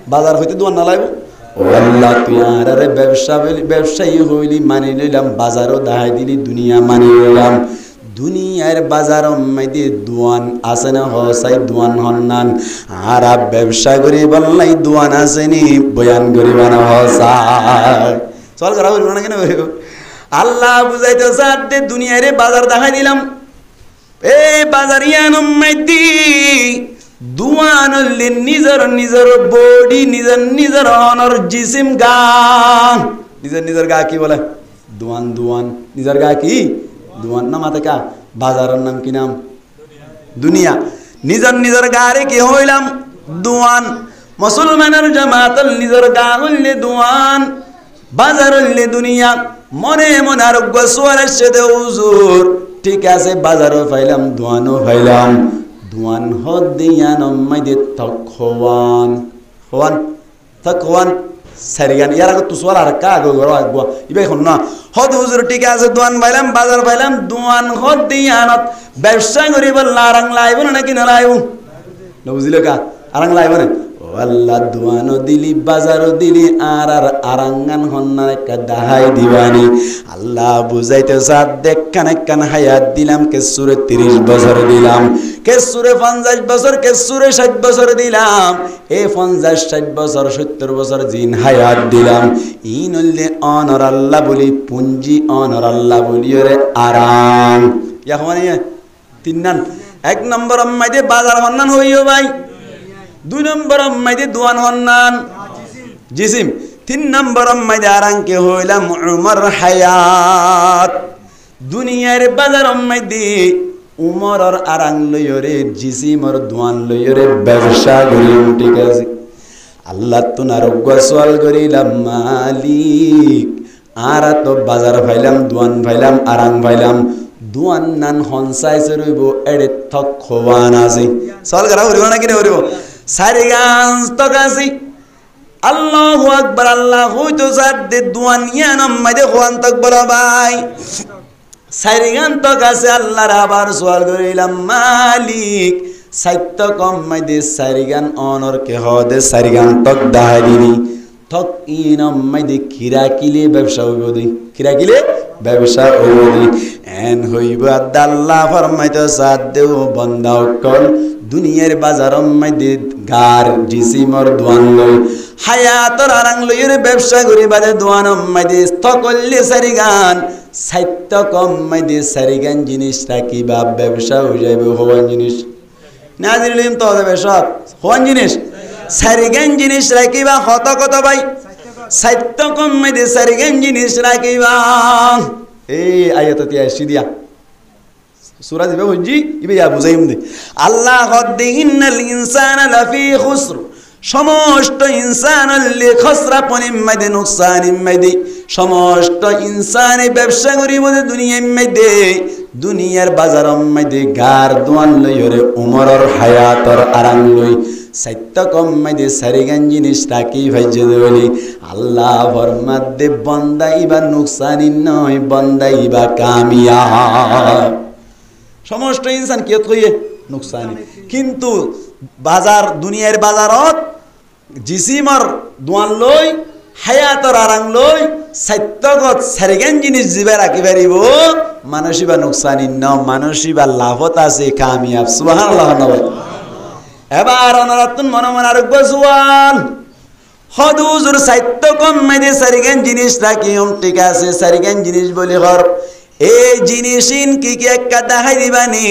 বাজার হইতে দোয়ান না লাইব ও আল্লাহ তুই আর ব্যবসায়ী হইলি মানি লইলাম বাজারও দাহাই দিলি দুনিয়া মানি লইলাম দুনিয়ার বাজার মাইদে দোয়ান আছে না হসাই দোয়ান হন্নান আর ব্যবসা করি বললাই দোয়ান আসেনি বয়ান করিবা না হসাই চল করা বলবো না কেন আল্লাহ বুঝাইতে সাথে দুনিয়ারে বাজার দেখাই দিলাম এই বাজারিয়ান মাইদি দুয়ান নিজের নিজের বডি নিজের নিজের অনর জিসিম গা নিজের নিজের গা কি বলে দুয়ান দুয়ান নিজের গা কি দুয়ান না মাতে কা বাজারের নাম কি নাম দুনিয়া নিজের নিজের গারে কি হইলাম দুয়ান মুসলমানের জামাতল নিজের গা হইলে দুয়ান বাজার হইলে দুনিয়া মনে মনে আরোগ্য সোয়ারের সাথে হুজুর ঠিক আছে বাজারও পাইলাম দুয়ানও পাইলাম দুয়ান হদ দিয়ান মাইদে তখওয়ান হওয়ান তখওয়ান সারিগান ইয়ার আগে তুসওয়াল আর কা গো গরো আগবা ইবে এখন না হদ হুজুর ঠিক আছে দোয়ান পাইলাম বাজার পাইলাম দোয়ান হদ দিয়ানত ব্যবসা করি বললা আরাং লাইব নাকি না লাইব না বুঝিলে কা আরাং লাইব না ও আল্লাহ দোয়ানও দিলি বাজারও দিলি আর আর আরাঙ্গান হন্না একটা দাহাই দিবানি আল্লাহ বুঝাইতে সাথ দেখ কান হায়াত দিলাম কে সুরে 30 বছর দিলাম কে সুরে 50 বছর কে সুরে 60 বছর দিলাম এ 50 60 বছর 70 বছর জিন হায়াত দিলাম ইনল্লে অনর আল্লাহ বলি পুঞ্জি অনর আল্লাহ বলি রে আরাম ইয়া মানে তিন এক নম্বর মাইদে বাজার হন্নান হইও ভাই দুই নম্বর মাইদে দোয়ান হন্নান জিসিম তিন নম্বর মাইদে আরাঙ্কে হইলাম উমর হায়াত দুনিয়ার বাজার মাইদে উমরর আরাং লইরে জিসিমর দোয়ান লইরে ব্যবসা করি ঠিক আছে আল্লাহ তুন আরোগ্য সওয়াল করিলাম মালিক আর তো বাজার পাইলাম দোয়ান পাইলাম আরাং পাইলাম দুয়ান নান হনসাইছে রইব এড়ে থক খোয়ান আছে সওয়াল করা হইব না কিনে হইব সারিগান তকাসি আল্লাহু আকবার আল্লাহ হইতো সাদে দুয়ান ইয়ানম মাইদে খোয়ান তক বলা ভাই সারিগান তকাসে আল্লাহর আবার সওয়াল করিলাম মালিক সাইত্য কম মাইদে সারিগান অনর কে হদে সারিগান তক দাহাই দিনি তক ইনম মাইদে খিরা কিলে ব্যবসা হইব দি খিরা কিলে ব্যবসা হইব দি এন হইব আল্লাহ ফরমাইতো সাদ দেও বান্দা কল দুনিয়ার বাজার মাইদে গার জিসিমর দোয়ান লই হায়াতর আরাং লইরে ব্যবসা করি বাদে দোয়ান মাইদে স্থকল্লে সারিগান সাইত্য কম মাইদে সারিগান জিনিস রাখিবা ব্যবসা হয়ে যাবে হওয়ান জিনিস না দিলিম তো হবে সব হওয়ান জিনিস সারিগান জিনিস রাখিবা কত কত ভাই সাইত্য কম মাইদে সারিগান জিনিস রাখিবা এই আয়াত তিয়াসি দিয়া সূরা দিবে বুঝি ইবে ইয়া বুঝাইম দে আল্লাহ কদ ইন্নাল ইনসানা লাফি খুসর সমস্ত ইনসানাল্লি খসরা পনিম মাইদে নুকসানিম মাইদে সমস্ত ইনসানে ব্যবসা করিব দুনিয়ার মাইদে দুনিয়ার বাজারম মাইদে গার দোয়ান লই ওরে উমরর হায়াতর আরাম লই সাইত্য কম মাইদে সারিগান জিনিস রাখি ভাইজে দলি আল্লাহ ফরমাত দে বন্দাইবা নুকসানিন নয় বন্দাইবা কামিয়াব সমস্ত ইনসান কিয়ত কইয়ে নুকসানি কিন্তু বাজার দুনিয়ার বাজারত জিসিমর দোয়ান লই হায়াতর আরাম লই সাত্যগত সারিগান জিনিস জিবা রাখি পারিব মানসিবা নুকসানিন ন মানসিবা লাভত আছে কামিয়াব সুবহানাল্লাহ নয় এবার অনরাতুন মনে মনে আরেকব সুয়াল হদুজুর সাহিত্য কম মেদে সারিগান জিনিস রাখিম ঠিক আছে সারিগান জিনিস বলি ঘর এই জিনিসিন কি কি একটা দেখাই দিবানি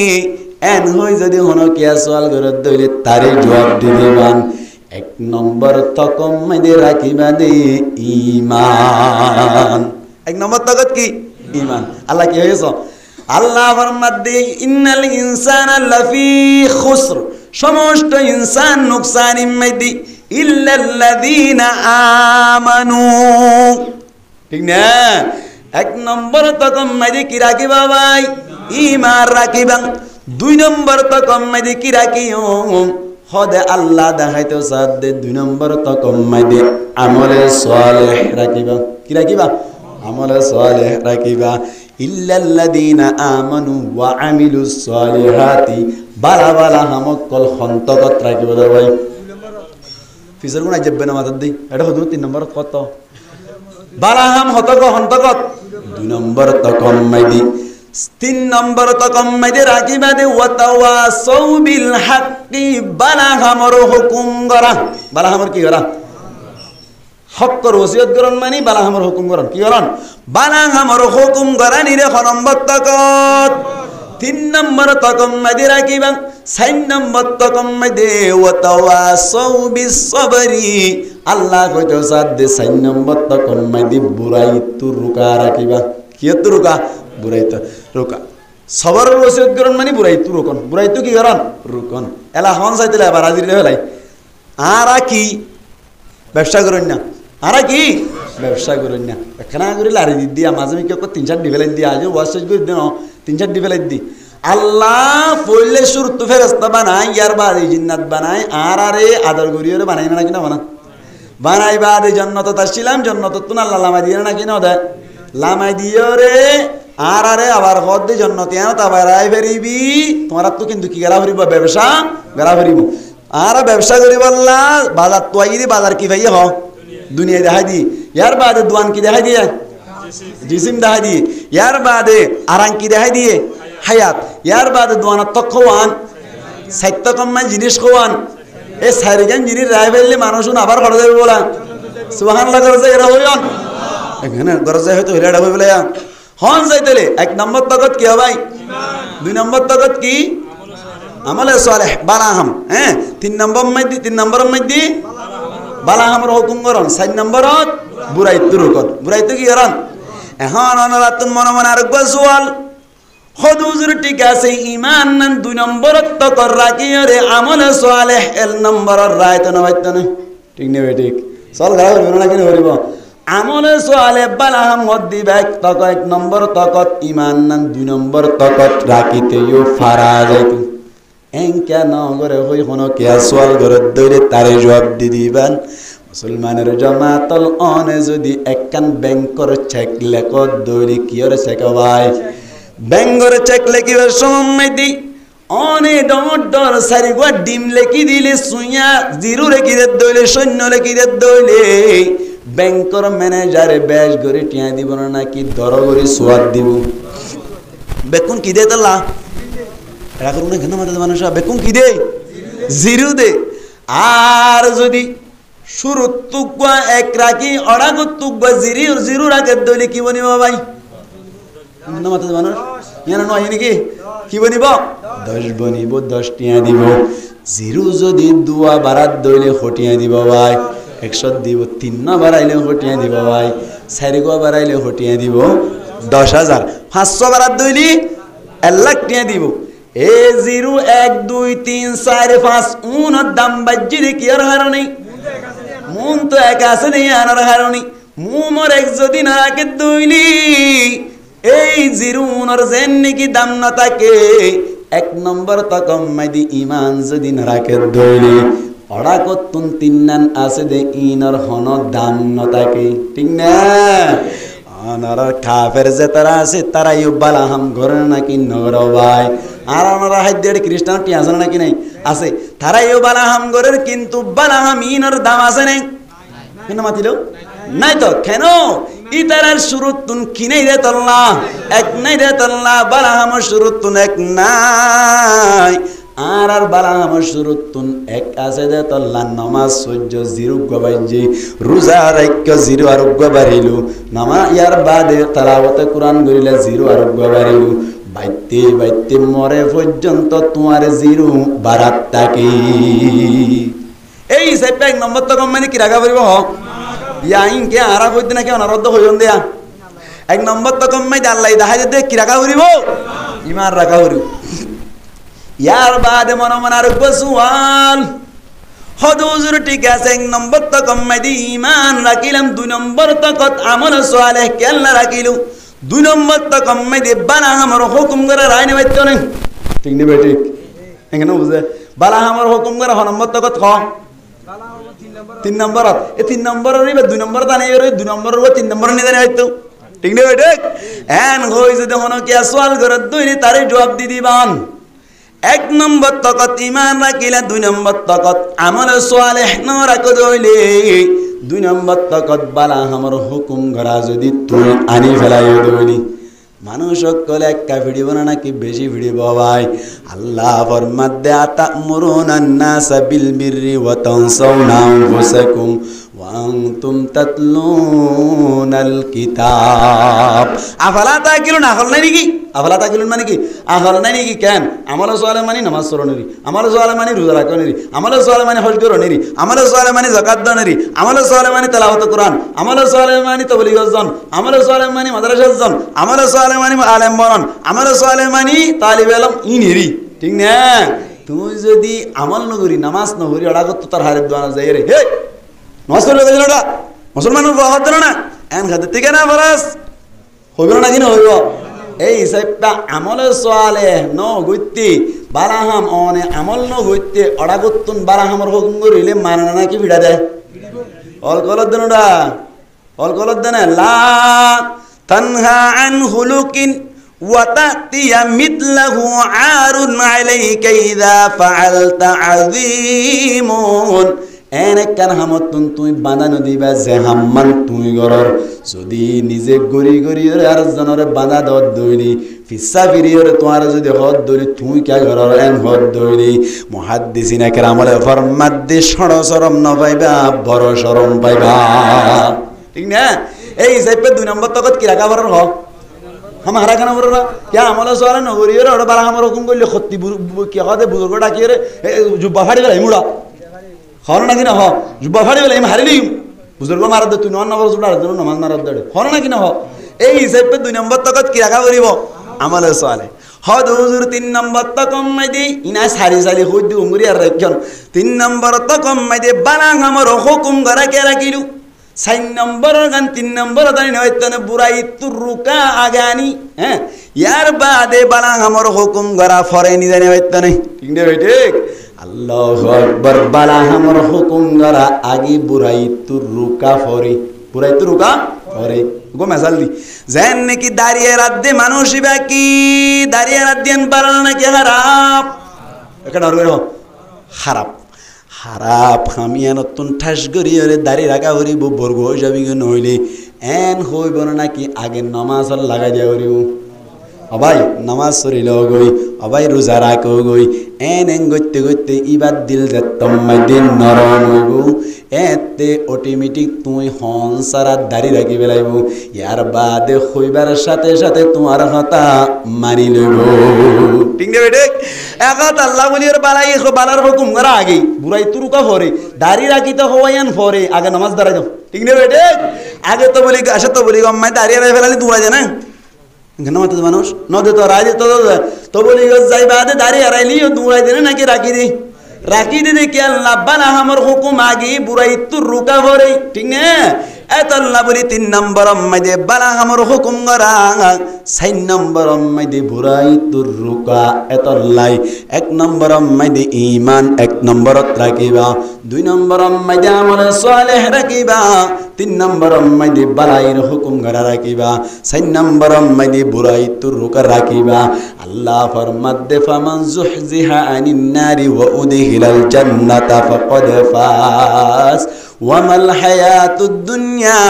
এন হই যদি হনো কিয়া সোয়াল ঘরত দইলে তারে জবাব দি দিবান এক নম্বর তকম মেদে রাখিবানি ঈমান এক নম্বর তকত কি ঈমান আল্লাহ কি হইছ আল্লাহ ফরমাত দে ইন্নাল ইনসানা লাফি খুসর সমস্ত ইনসান নুকসানিম মাইদি ইল্লাল্লাযীনা আমানু ঠিক না এক নম্বর তকম মাইদি কি রাখিবা ভাই ঈমান রাখিবা দুই নম্বর তকম মাইদি কি রাখিও হদে আল্লাহ দেখাইতে সাদ দে দুই নম্বর তকম মাইদি আমলে সালেহ রাখিবা কি রাখিবা আমলে সালেহ রাখিবা ইল্লাল্লাযীনা আমানু ওয়া আমিলুস সালিহাতি বালা বালা হামকল হন্তকত রাখিব ভাই ফিসর গুণ যাবে না মাথার দিই এটা হতো 3 নম্বর কত বালা হাম হতক হন্তকত 2 নম্বর তকম মাইদি 3 নম্বর তকম মাইদি রাখিবা দে ওয়া তাওয়াসাউ বিল হাক্কি বালা হামর হুকুম করা বালা হামর কি করা হকর ওসিয়ত করন মানে বালা হামর হুকুম করন কি করন বালা হামর হুকুম করা নিরে নম্বর তকত 3 নম্বর তকম মাইদি রাখিবা 4 নম্বর তকম মাইদি ওয়া তাওয়াসাউ বিস সাবরি আল্লাহ কইতো সাদ দে 4 নম্বর তকম মাইদি বুরাইতু রুকা রাখিবা কিয়ত রুকা বুরাইতু রুকা সবর ওসিয়ত করন মানে বুরাইতু রুকন বুরাইতু কি করন রুকন এলা হন চাইতলে আবার হাজির হলাই আরা কি ব্যবসা করেন না আরা কি ব্যবসা করেন না এখানে করে লারি দিয়া মাঝে মিকে 3-4 ডিভেলাইন দিয়া আজ ওয়াশ করে দেন 3-4 ডিভেলাইন দি আল্লাহ পয়লে সুরত ফেরেশতা বানায় ইয়ার বাদে জিন্নাত বানায় আর আরে আদর করিয়রে বানাই না কিনা বানাই বাদে জান্নাত তাছিলাম জান্নাত তুন আল্লাহ লামাই দিয়ে না কিনা দে লামাই দিয়রে আর আরে আবার হদ দে জান্নাত ইয়ানা তা বাইরাই বেরিবি তোমার তো কিন্তু কি গরা ভরিব ব্যবসা গরা ভরিব আর ব্যবসা করিব আল্লাহ বাজার তো আইরি বাজার কি ভাই হ দুনিয়া দেখাই দি ইয়ার বাদে দোয়ান কি দেখাই দিয়ে জিসিম দেখাই দি ইয়ার বাদে আরাম কি দেখাই দিয়ে হায়াত ইয়ার বাদে দোয়ান তকওয়ান সাহিত্য কম্মাই জিনিস কোয়ান এই সারিগান জিনিস রায় ফেললে মানুষ আবার ঘরে যাবে বলা সুবহানাল্লাহ করে এরা হইন এখানে ঘরে যাই হয়তো হিরাডা হই বলে হন যাইতেলে 1 নম্বর তকত কি ভাই 2 নম্বর তকত কি আমলে সালেহ বালাহাম 3 নম্বর মধ্যে বালাহামর হুকুম করন 4 নম্বরত বুরাইতু রুকন বুরাইতু কি করন এখন অনরাতুন মনে মনে আরেক সুয়াল হদুজুর ঠিক আছে ঈমান নান 2 নম্বরত তকর রাখিয়রে আমলে সালেহ 1 নম্বরর রায়ত না বাইত না ঠিক নেবে ঠিক চল গাও হইব না কিনে হইব আমলে সালেহ বালাহাম হদ্দি ব্যাক তক 1 নম্বর তকত ঈমান নান 2 নম্বর তকত রাখিতে ইউ ফারা যাইতু এনকা নগরে হই হনো কিয়া সোয়াল ঘরত দইলে তারে জবাব দি দিবান মুসলমানের জামাতল অনে যদি একখান ব্যাংকর চেক লেখত দইলে কিয়র চেক ভাই ব্যাংকর চেক লেখিবার সময় দি অনে ডর সারি গো ডিম লেখি দিলে সুইয়া জিরো লেখি দে দইলে শূন্য লেখি দে দইলে ব্যাংকর ম্যানেজারে বেশ করে টিয়া দিব না নাকি দর করে সোয়াদ দিব বেকুন কি দে তালা এরা করুন এখানে আমাদের মানুষ বেকুন কি দে জিরো দে আর যদি শুরু তুকুয়া 1 রাখি অড়াগ তুকুয়া জিরো রাখে দইলে কি বনিব ভাই আমাদের মানুষ ইয়ানা নয় নাকি কি বনিব 10 বনিব 10 টিয়া দিব জিরো যদি দুয়া বারাত দইলে হটিয়া দিব ভাই 100 দিব 3 না বাড়াইলে হটিয়া দিব ভাই 4 গো বাড়াইলে হটিয়া দিব 10,000 500 বারাত দইলি 1 লাখ টিয়া দিব এ 0 1 2 3 4 5 উনোর দাম বাজ্যিরে কি আর হারনি মন তো এক আছে নেই আনার হারনি মুমর এক যদি না রাখে দুইলি এই 0 উনোর জেন নাকি দাম না থাকে 1 নম্বর তো কমাই দি ইমান যদি না রাখে দুইলি ওরা কতুন 3 নান আছে দে ইনর হন দাম না থাকে ঠিক না আনার কাফের যে তারা আছে তারা ইউ বালাহাম ঘরে নাকি নগর ভাই আর ওনারা হাইদের খ্রিস্টান টি আছে নাকি নাই আছে তারা ইউ বালাহাম ঘরের কিন্তু বালাহাম ইনর দাম আছে নাই কেন মাতিল নাই তো কেন ইতারার শুরুতুন কিনাই দে তল্লা এক নাই দে তল্লা বালাহাম শুরুতুন এক নাই আর বালাহাম শুরুতুন এক আছে দে তল্লা নামাজ সহ্য জিরু গবাইজি রোজা রাখ্য জিরু আরোগ্য বাড়িলু নামা ইয়ার বাদে তালাওয়াতে কোরআন করিলে জিরু আরোগ্য বাড়িলু বাইতে বাইতে মরে পর্যন্ত তোমার জিরু বারাত থাকি এই হিসাবে 1 নম্বর তো কম মানে কি রাখা পারিব ইয়া ইনকে আরা কইতে নাকি অনারদ্ধ হইন দেয়া 1 নম্বর তো কম মানে আল্লাহ দেখা দে কি রাখা পারিব ঈমান রাখা পারিব ইয়ার বাদে মন মন আরোগ্য সুয়াল হদুজুর ঠিক আছে 1 নম্বর তো কম মানে ঈমান রাখিলাম 2 নম্বর তো কত আমল সালেহ কেল্লা রাখিলু 2 নম্বর তো কম মানে বানা আমার হুকুম করে রাইনে বাইতো না ঠিক নে বেটি এখানে বুঝে বালা আমার হুকুম করে হ নম্বর তো কত খ 3 নম্বর এ 3 নম্বর রে 2 নম্বর তা নেই রে 2 নম্বর রে 3 নম্বর নি জানে বাইতো ঠিক নে বেটি এন হই যদি হন কি সওয়াল করে দুইনি তারে জবাব দি দিবান 1 নম্বর তো কত ঈমান রাখিলা 2 নম্বর তো কত আমল সালেহ ন রাখো দইলে 2 নম্বর তো কত বালা আমার হুকুম করা যদি তুই আনি ফেলাই দইলি মানুষ সকলে একটা ভিডিও বানা কি বেশি ভিডিও ভাই আল্লাহ ফরমাতে আতামুরুনান নাস বিল বিররি ওয়া তানসাউনা আনফুসাকুম ওয়া আনতুম তাতলুনাল কিতাব আফালা তাকিলুন আকল নাই নাকি আফালা তাকিলুন মানে কি আকল নাই নাকি কেন আমল সালে মানে নামাজ পড়নেরি আমল সালে মানে রোজা রাখনেরি আমল সালে মানে হজ করনেরি আমল সালে মানে যাকাত দানেরি আমল সালে মানে তেলাওয়াত কোরআন আমল সালে মানে তাবলীগ জন আমল সালে মানে মাদ্রাসা জন আমল সালে মানে আলেম বনন আমল সালে মানে তালিব ইলম ইনেরি ঠিক না তুই যদি আমল নগরি নামাজ নগরি অড়াগত তার হারে দোয়া যায় রে হে নামাজ পড়লে গেল না মুসলমানের বাহাত দিল না এন খাতে ঠিক না ফরাস হইব না কি না হইব এই হিসাবটা আমল সালেহ ন গইতে বারাহাম অনে আমল ন গইতে অড়াগতুন বারাহামর হুকুম করিলে মানে না কি ভিড়া দেয় অল কলদ দেনডা অল কলদ দেনে লা তানহা আন খুলুকিন ওয়া তাতিয়া মিথলাহু আরুন আলাইকা ইযা ফাআলতা আযীমুন এনে কান হামতুন তুই বাঁধানো দিবা যে হাম্মান তুই গরর যদি নিজে গরি গরি আর জনরে বাঁধা দর দইলি ফিসা ফিরিয়রে তোমার যদি হদ দইলি তুই কে গরর এন হদ দইলি মুহাদ্দিসিন একরামলে ফরমাদ্দি সড় শরম ন পাইবা বড় শরম পাইবা ঠিক না এই হিসাবে 2 নম্বর তকত কি রাখা বড় হ হামারা কেন বড় না क्या আমল সওয়ালে নগরিয়রে ওড় বালা আমার হুকুম কইলে খত্তি কি হদে বুজুর্গ ডাকিরে জুব্বা ফাড়ি গেল মুড়া হর নাকি না হ জুব্বা ফাড়ি গেলে হারিলি বুজুর্গ মারা দে তুই নম্বর জুড়ার জন্য নামাজ মারার দে হর নাকি না হ এই হিসাবে 2 নম্বর তকত কি রাখা করিব আমল সালে হদ হুজুর 3 নম্বর তকম মাইদি ইনা সারি সারি হইদি উমরি আর রাখন 3 নম্বর তকম মাইদি বালা আমার হুকুম করা কে রাখিলু 4 নম্বর গান 3 নম্বর দানি হইতনে বুরাই তুরুকা আগানি হ্যাঁ ইয়ার বাদে বালা আমার হুকুম করা ফরে নি জানি হইতনে ঠিক না ঠিক আল্লাহু আকবার বালা আমার হুকুম করা আগে বুরাই তুরুকা ফরে বুরাই তুরুকা ফরে গো মেসাল দি যেন নাকি দাঁড়িয়ে রাত দে মানুষই বাকি দাঁড়িয়ে রাত দেন পারল নাকি হারাম এখানে আর হারাম হারাপ খামিয়া নতুন ঠাস করি ওরে দাড়ি রাখা হরিব বর্গ হয়ে যাবি নইলে এন হইব নাকি আগে নামাজ লাগাই দিয়া হরিব অবাই নামাজ সরিল গই অবাই রোজা রাখ গই এন গইতে গইতে ইবাদ দিল যে তোমায় দিন নরম হইব এতে অটোমেটিক তুই হন সারা দাড়ি রাখি বেলাইব ইয়ার বাদে হইবার সাথে সাথে তোমার কথা মানি লইব ঠিক না বেটে একাত আল্লাহ বলির বালাই বালার হুকুম করা আগে বুড়াই তুরুকা ফরে দাড়ি রাখিতে হওয়াইন ফরে আগে নামাজ দাঁড়াই যাও ঠিক না বেটে আগে তো বলি আসে তো বলি গম্মায় দাঁড়িয়ে ফেলালি দূরা যায় না কেন মাত্র মানুষ নদে তো রাইলে তো বলি যাইবা দে দাঁড়িয়ে হারাইলি দৌড়াই দিলে নাকি রাখি দে কি আল্লাহ বালা আমার হুকুম আগে বুড়াই তোর রুকা ভরে ঠিক না এতল্লা বলি 3 নম্বর মধ্যে বালা আমার হুকুম করা 4 নম্বর মধ্যে বুড়াই তোর রুকা এতল্লাই 1 নম্বর মধ্যে ঈমান 1 নম্বরত রাখিবা 2 নম্বর মধ্যে আমল সালেহ রাখিবা 3 নম্বর মধ্যে বালাইর হুকুম করা রাখিবা 4 নম্বর মধ্যে বুড়াই তোর রুকা রাখিবা আল্লাহ ফরমাতে ফামান যুহজিহা আনিন নারি ওয়া উদখিলাল জান্নাতা ফাকাদ ফাস ওয়ামাল হায়াতুদ দুনিয়া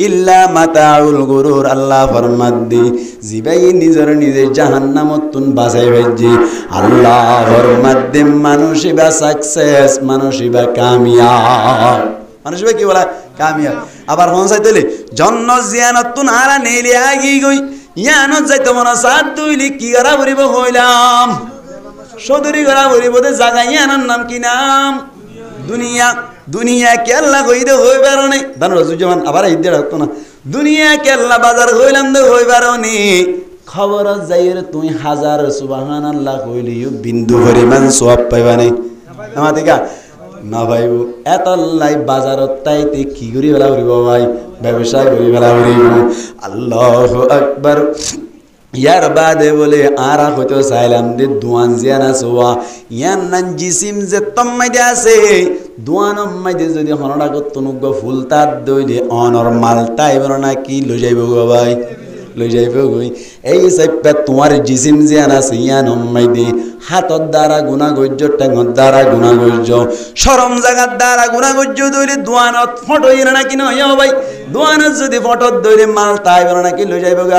ইল্লা মাতাউল গুরুর আল্লাহ ফরমাদ্দি জিবাই নিজে জাহান্নামত তুন বাঁচাই ভাইজি আল্লাহ ফরমাদ্দি মানুষিবা সাকসেস মানুষিবা কামিয়াব মানুষিবা কি বলা কামিয়াব আবার হন চাইতেলে জন্ন জিয়ানত তুন আরা নেইলে আগি গই ইয়ানত যাইতে মন সাত দুইলি কি করা বলিব হইলাম সদরি করা বলিব দে জায়গা ইয়ানার নাম কি নাম দুনিয়া কে আল্লাহ কইতে হই পারনে দান রজুজামান আবার ইদ্দে রাখতো না দুনিয়া কে আল্লাহ বাজার হইলাম দে হই পারনি খবর যাইরে তুই হাজার সুবহানাল্লাহ কইলিও বিন্দু পরিমাণ সওয়াব পাইবা নাই আমাদিকা না ভাইব এতলাই বাজারত তাইতে কি করি বেলা করিব ভাই ব্যবসা করি বেলা করিব আল্লাহু আকবার ইয়ার বাদে বলে আরা হইতো চাইলাম দে দুয়ান জিয়ানা সোয়া ইয়ান নান জিসিম যে তম্মাইদে আছে দুয়ানম মাইদে যদি হনডা কতনুগ ফুল তাত দই দে অনরমাল টাইবর না কি লই যাইব গো ভাই লই যাইব গই এই সাইপা তোমার জিসিম জিয়ানা আছে ইয়ানম মাইদে হাতত দ্বারা গুনাহ গজ্জ টাঙ্গত দ্বারা গুনাহ গজ্জ শরম জাগাত দ্বারা গুনাহ গজ্জ দইলে দুয়ানত ফটো ইরা না কি নয় ভাই দুয়ানত যদি ফটো দইলে মাল টাইবর না কি লই যাইব গো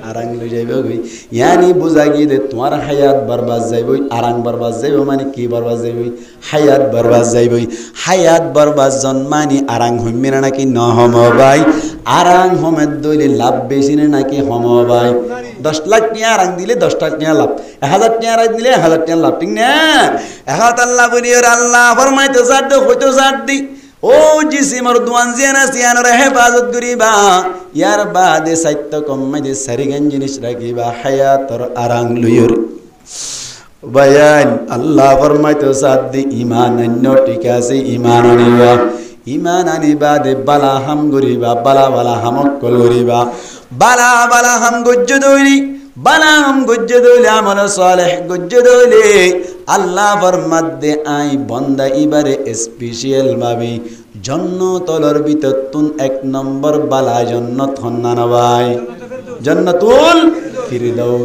আরাং লই যাইব গই ইয়ানি বুঝা গিয়ে দে তোমার হায়াত বরবাদ যাইবই আরাং বরবাদ যাইব মানে কি বরবাদ যাইবই হায়াত বরবাদ যাইবই হায়াত বরবাদ জন্মানি আরাং হইমি না নাকি ন হম ভাই আরাং হমের দইলে লাভ বেশি না নাকি হম ভাই 10 লাখ টাকা আরাং দিলে 10 টাকা লাভ 1000 টাকা আরাং দিলে 1000 টাকা লাভ ঠিক না এখন আল্লাহ বলি ওর আল্লাহ ফরমাইতে সাদ হইতো সাদ দি ও জিসিমর দুয়ান জিয়ানা সিয়ানর হেফাজত করিবা ইয়ার বাদে সাইত্য কম্মাইদে সারিগান জিনিস রাখিবা হায়াতর আরাং লইর বায়ান আল্লাহ ফরমাইতো সাদ্দি ঈমান অন্য ঠিক আছে ঈমান আনিবা দে বালা হাম করিবা বালা হামকল করিবা বালা হাম গজ্জ দইরি বালাম গজ্জ দইলে আমল সালেহ গজ্জ দইলে আল্লাহ ফরমাদে আই বন্দা ইবারে স্পেশাল ভাবে জান্নাতুল ভিতরতুন 1 নম্বর বালা জান্নাত হন্না না ভাই জান্নাতুল ফিরদাউস